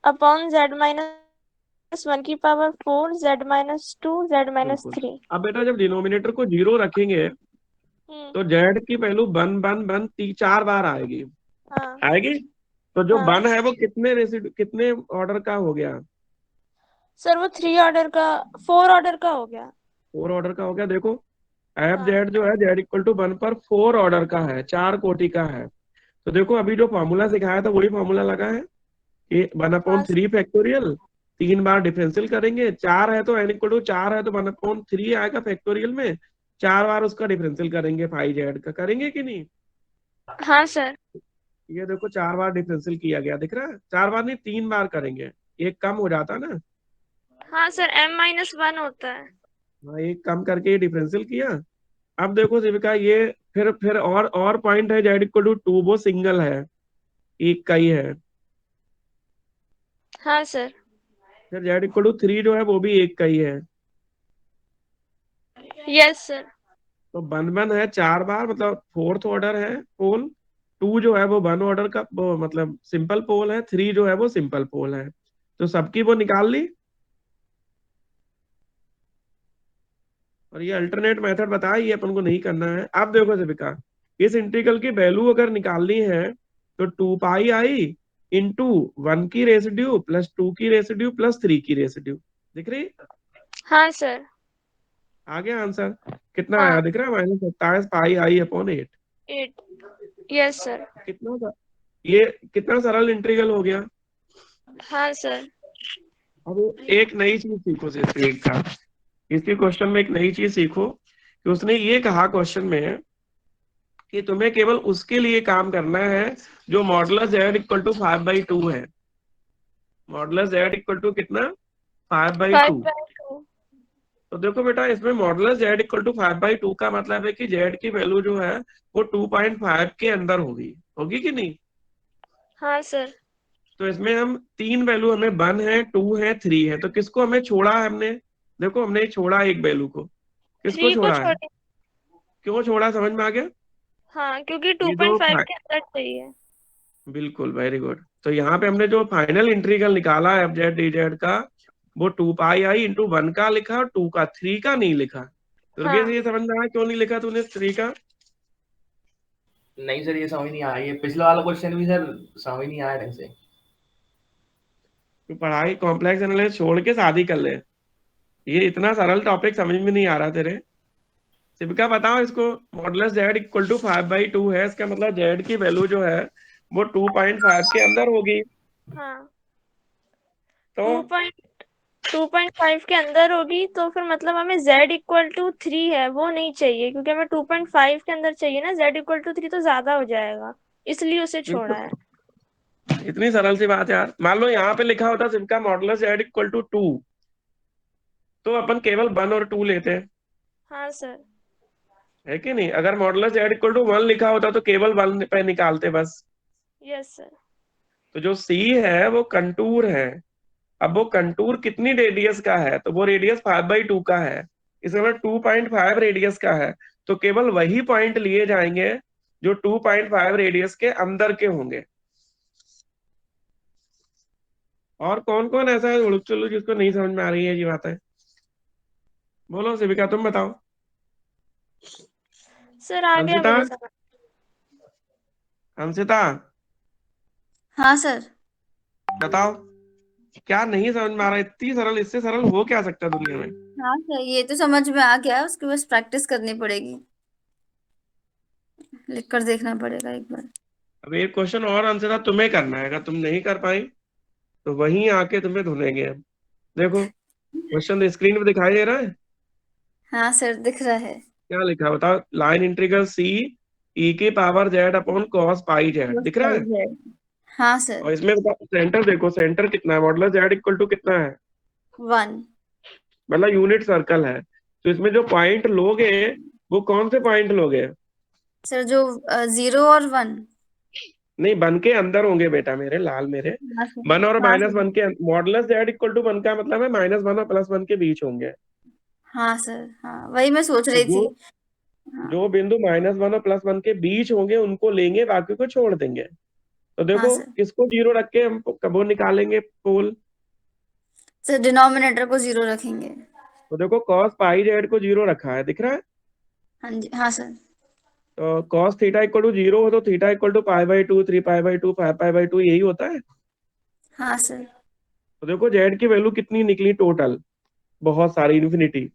upon z minus 1 की power 4 z minus 2 z minus बिल्कुल। 3। अब बेटा जब डिनोमिनेटर को 0 रखेंगे तो जेड की वैल्यू बन बन बन 4 बार आएगी, हाँ आएगी। तो जो हाँ बन है वो कितने ऑर्डर का हो गया? सर वो 3 ऑर्डर का 4 ऑर्डर का हो गया। 4 ऑर्डर का हो गया। देखो एफ हाँ जेड जो है जेड इक्वल टू 1 पर 4 ऑर्डर का है, 4 कोटि का है। तो देखो अभी जो फॉर्मूला सिखाया था वही फॉर्मूला लगा है कि 1/3 फैक्टोरियल, 3 बार डिफरेंशियल करेंगे, 4 है तो n इक्वल टू 4 है तो 1/3 आएगा फैक्टोरियल में, 4 बार उसका डिफरेंशियल करेंगे फाइव जेड का, करेंगे कि नहीं? हाँ सर। ये देखो 4 बार डिफरेंशियल किया गया, दिख रहा है? 4 बार नहीं 3 बार करेंगे, एक कम हो जाता ना। हाँ सर m-1 होता है। हाँ एक कम करके डिफरेंशियल किया। अब देखो शिविका ये फिर और पॉइंट है जेड इक्वल टू 2, वो सिंगल है, एक का ही है। हाँ सर। फिर जेड इक्वल टू 3 जो है वो भी एक का ही है। Yes sir. तो बन है 4 बार, मतलब 4th ऑर्डर है पोल। 2 जो है वो 1 ऑर्डर का वो मतलब सिंपल पोल है, 3 जो है वो सिंपल पोल है। तो सबकी वो निकाल ली। और ये अल्टरनेट मेथड बताया, ये अपन को नहीं करना है। अब देखो शिविका, इस इंटीग्रल की वैल्यू अगर निकालनी है तो 2 पाई आई इंटू 1 की रेसिड्यू प्लस 2 की रेसिड्यू प्लस 3 की रेसिड्यू, दिख रही? हाँ सर। आ गया आंसर? कितना हाँ आया दिख रहा है? -27 पाई आई अपॉन 8। 8। Yes sir. ये कितना सरल इंटीग्रल हो गया। हाँ सर। अब एक नई चीज सीखो का, इसके क्वेश्चन में एक नई चीज सीखो कि उसने ये कहा क्वेश्चन में कि तुम्हें केवल उसके लिए काम करना है जो मॉडुलस z इक्वल टू 5/2 है। मॉडुलस z इक्वल टू कितना? 5/2। 5/2। तो देखो बेटा इसमें मॉडुलस z इक्वल टू 5/2 का मतलब है कि z की वैल्यू जो है वो 2.5 के अंदर होगी, होगी कि नहीं? हाँ सर। तो इसमें हम 3 वैल्यू, हमें 1 है 2 है 3 है, तो किसको हमें छोड़ा है? हमने देखो हमने छोड़ा एक वैल्यू को, किसको 3 को छोड़ा है? छोड़े। क्यों छोड़ा समझ में आ गया? हाँ क्योंकि ये जो 2.5 के अंदर चाहिए। बिल्कुल वेरी गुड। तो यहाँ पे हमने जो फाइनल इंटीग्रल निकाला है एफ जेड डी जेड का, वो 2 पाई आई इंटू 1 का लिखा और 2 का, 3 का नहीं लिखा। दुर्गेश हाँ ये समझ में आया क्यों नहीं लिखा तूने 3 का? नहीं सर ये समझ नहीं आया, ये पिछला वाला क्वेश्चन भी सर समझ नहीं आया ढंग से। तो पढ़ाई कॉम्प्लेक्स एनालिसिस छोड़ के शादी कर ले, ये इतना सरल टॉपिक समझ में नहीं आ रहा तेरे। शिविका बताओ इसको, मॉडुलस जेड इक्वल टू 5/2 है, इसका मतलब जेड की वैल्यू जो है वो 2.5 के अंदर होगी। हाँ तो 2.5 के अंदर होगी, तो फिर मतलब हमें z इक्वल टू 3 है वो नहीं चाहिए, क्योंकि हमें 2.5 के अंदर चाहिए ना। z इक्वल टू 3 तो ज्यादा हो जाएगा, इसलिए उसे छोड़ा है। इतनी सरल सी बात यार। मान लो यहाँ पे लिखा होता शिविका मॉडुलस जेड इक्वल टू 2, तो अपन केवल 1 और 2 लेते हैं, हाँ सर। है कि नहीं? अगर मॉडुलस जेड इक्वल टू 1 लिखा होता तो केवल 1 पे निकालते बस। Yes sir. तो जो सी है वो कंटूर है। अब वो कंटूर कितनी रेडियस का है? तो वो रेडियस 5/2 का है, इसका मतलब 2.5 रेडियस का है। तो केवल वही पॉइंट लिए जाएंगे जो 2.5 रेडियस के अंदर के होंगे। और कौन कौन ऐसा है उड़ुक चुल्लू जिसको नहीं समझ में आ रही है ये बात है? बोलो शिविका तुम बताओ। सर आ गया अंशिता, मुझे समझ। अंशिता हाँ सर। बताओ क्या नहीं समझ में आ रहा? इतनी सरल, इससे सरल हो क्या सकता है दुनिया में? हाँ सर, ये तो समझ में आ गया, उसकी बस प्रैक्टिस करनी पड़ेगी, लिख कर देखना पड़ेगा एक बार। अब एक क्वेश्चन और अंशिता तुम्हें करना है, अगर तुम नहीं कर पाई तो वहीं आके तुम्हें धुनेंगे। अब देखो क्वेश्चन स्क्रीन पे दिखाई दे रहा है, हाँ सर, दिख रहा है। क्या लिखा है बताओ? लाइन इंटीग्रल सी ई की power Z upon cos pi Z, दिख रहा है? हाँ सर। और इसमें सेंटर देखो, सेंटर कितना है? मॉडुलस जेड इक्वल टू कितना है? 1। मतलब यूनिट सर्कल है। तो इसमें जो पॉइंट लोगे वो कौन से पॉइंट लोगे? सर जो 0 और 1। नहीं 1 के अंदर होंगे बेटा मेरे लाल मेरे। हाँ सर। 1 और हाँ -1 सर। के, मॉडुलस जेड इक्वल टू 1 का मतलब है -1 और +1 के बीच होंगे। हाँ सर, हाँ वही मैं सोच तो रही थी। हाँ जो बिंदु -1 और +1 के बीच होंगे उनको लेंगे, बाकी को छोड़ देंगे। तो हाँ देखो सर। किसको 0 रख के हम कब निकालेंगे पोल? सर डिनोमिनेटर को 0 रखेंगे। तो देखो cos पाई जेड को 0 रखा है, दिख रहा है? हाँ जी, हाँ सर। तो cos थीटा इक्वल टू 0 हो तो थीटा इक्वल टू π/2, 3π/2, 5π/2 यही होता है। हाँ सर। तो देखो जेड की वैल्यू कितनी निकली टोटल, बहुत सारी, इन्फिनिटी।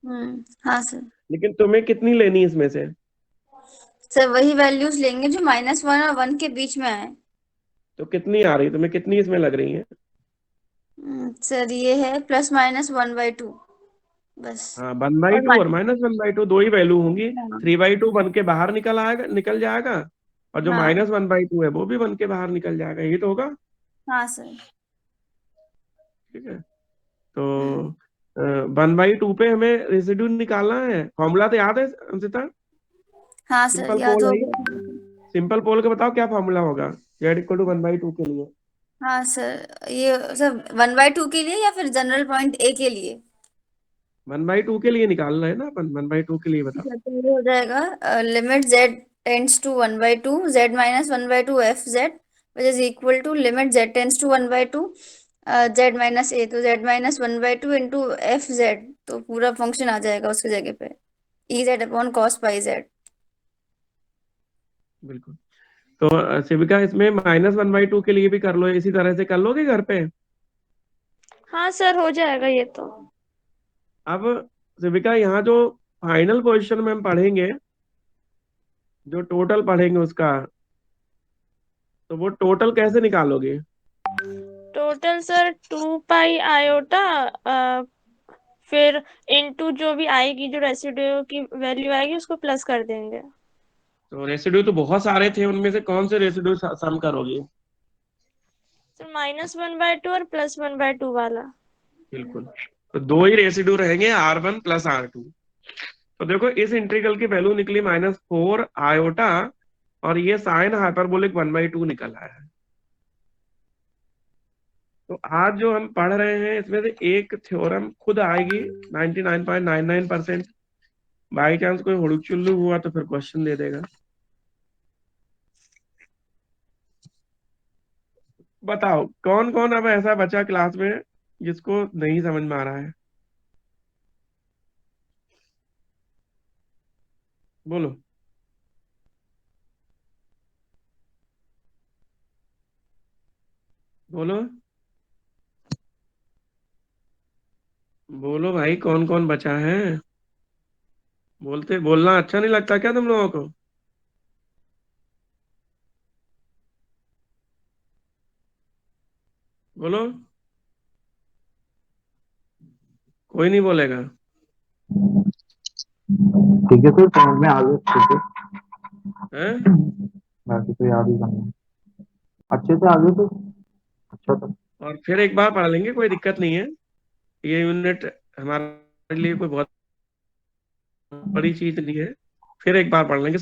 हाँ सर। लेकिन तुम्हें कितनी लेनी इसमें से? सर वही वैल्यूज लेंगे जो -1 और 1 के बीच में आए। तो कितनी आ रही, तुम्हें कितनी इसमें लग रही है? सर ये है +-1/2 बस। हाँ, और 1/2 और -1/2 दो ही वैल्यू होंगी। हाँ 3/2 बन के बाहर निकल जाएगा, और जो हाँ -1/2 है वो भी बन के बाहर निकल जाएगा, ये तो होगा। हाँ सर। ठीक है, तो 1/2 पे हमें रेसिड्यू निकालना है। फॉर्मूला तो याद है अंशिता? हाँ सर, सिंपल याद पोल हो है ये। गया। सिंपल पोल का बताओ क्या फॉर्मूला होगा जेड इक्वल टू 1/2 के लिए? हाँ सर, ये सर 1/2 के लिए या फिर जनरल पॉइंट ए के लिए? 1/2 के लिए निकालना है ना अपन, 1/2 के लिए बताओ। सर तो ये हो जाएगा limit z tends to 1/2 z-1/2 f z which is equal to limit z tends to 1/2 z-a, तो z-1/2 इंटू एफ जेड, तो पूरा फंक्शन आ जाएगा उसकी जगह पे E Z upon cos pi Z. बिल्कुल। तो शिविका इसमें -1/2 के लिए भी कर लो, इसी तरह से कर लोगे घर पे? हाँ सर, हो जाएगा ये तो। अब शिविका यहाँ जो फाइनल पोजीशन में हम पढ़ेंगे, जो टोटल पढ़ेंगे उसका, तो वो टोटल कैसे निकालोगे? टोटल सर 2 पाई आयोटा फिर इनटू जो भी आएगी, जो रेसिड्यू की वैल्यू आएगी उसको प्लस कर देंगे। तो रेसिड्यू तो बहुत सारे थे, उनमें से कौन से रेसिड्यू सम करोगे? सर -1/2 और +1/2 वाला। बिल्कुल, तो दो ही रेसिड्यू रहेंगे, R1 + R2। तो देखो इस इंटीग्रल की वैल्यू निकली -4 आयोटा, और ये साइन हाइपरबोलिक 1/2 निकल आया है। तो आज जो हम पढ़ रहे हैं इसमें से एक थ्योरम खुद आएगी 99.99%। बाई चांस कोई हुड़ुक चुल्लू हुआ तो फिर क्वेश्चन दे देगा। बताओ कौन कौन अब ऐसा बचा क्लास में जिसको नहीं समझ में आ रहा है? बोलो। बोलो बोलो भाई, कौन कौन बचा है? बोलना अच्छा नहीं लगता क्या तुम लोगों को? बोलो, कोई नहीं बोलेगा। ठीक है सर, समझ में आ गया अच्छे से। हैं? बाकी तो याद ही करना है। अच्छे से आ गए तो अच्छा था। और फिर एक बार पढ़ लेंगे, कोई दिक्कत नहीं है। ये यूनिट हमारे लिए कोई बहुत बड़ी चीज नहीं है, फिर एक बार पढ़ लेंगे।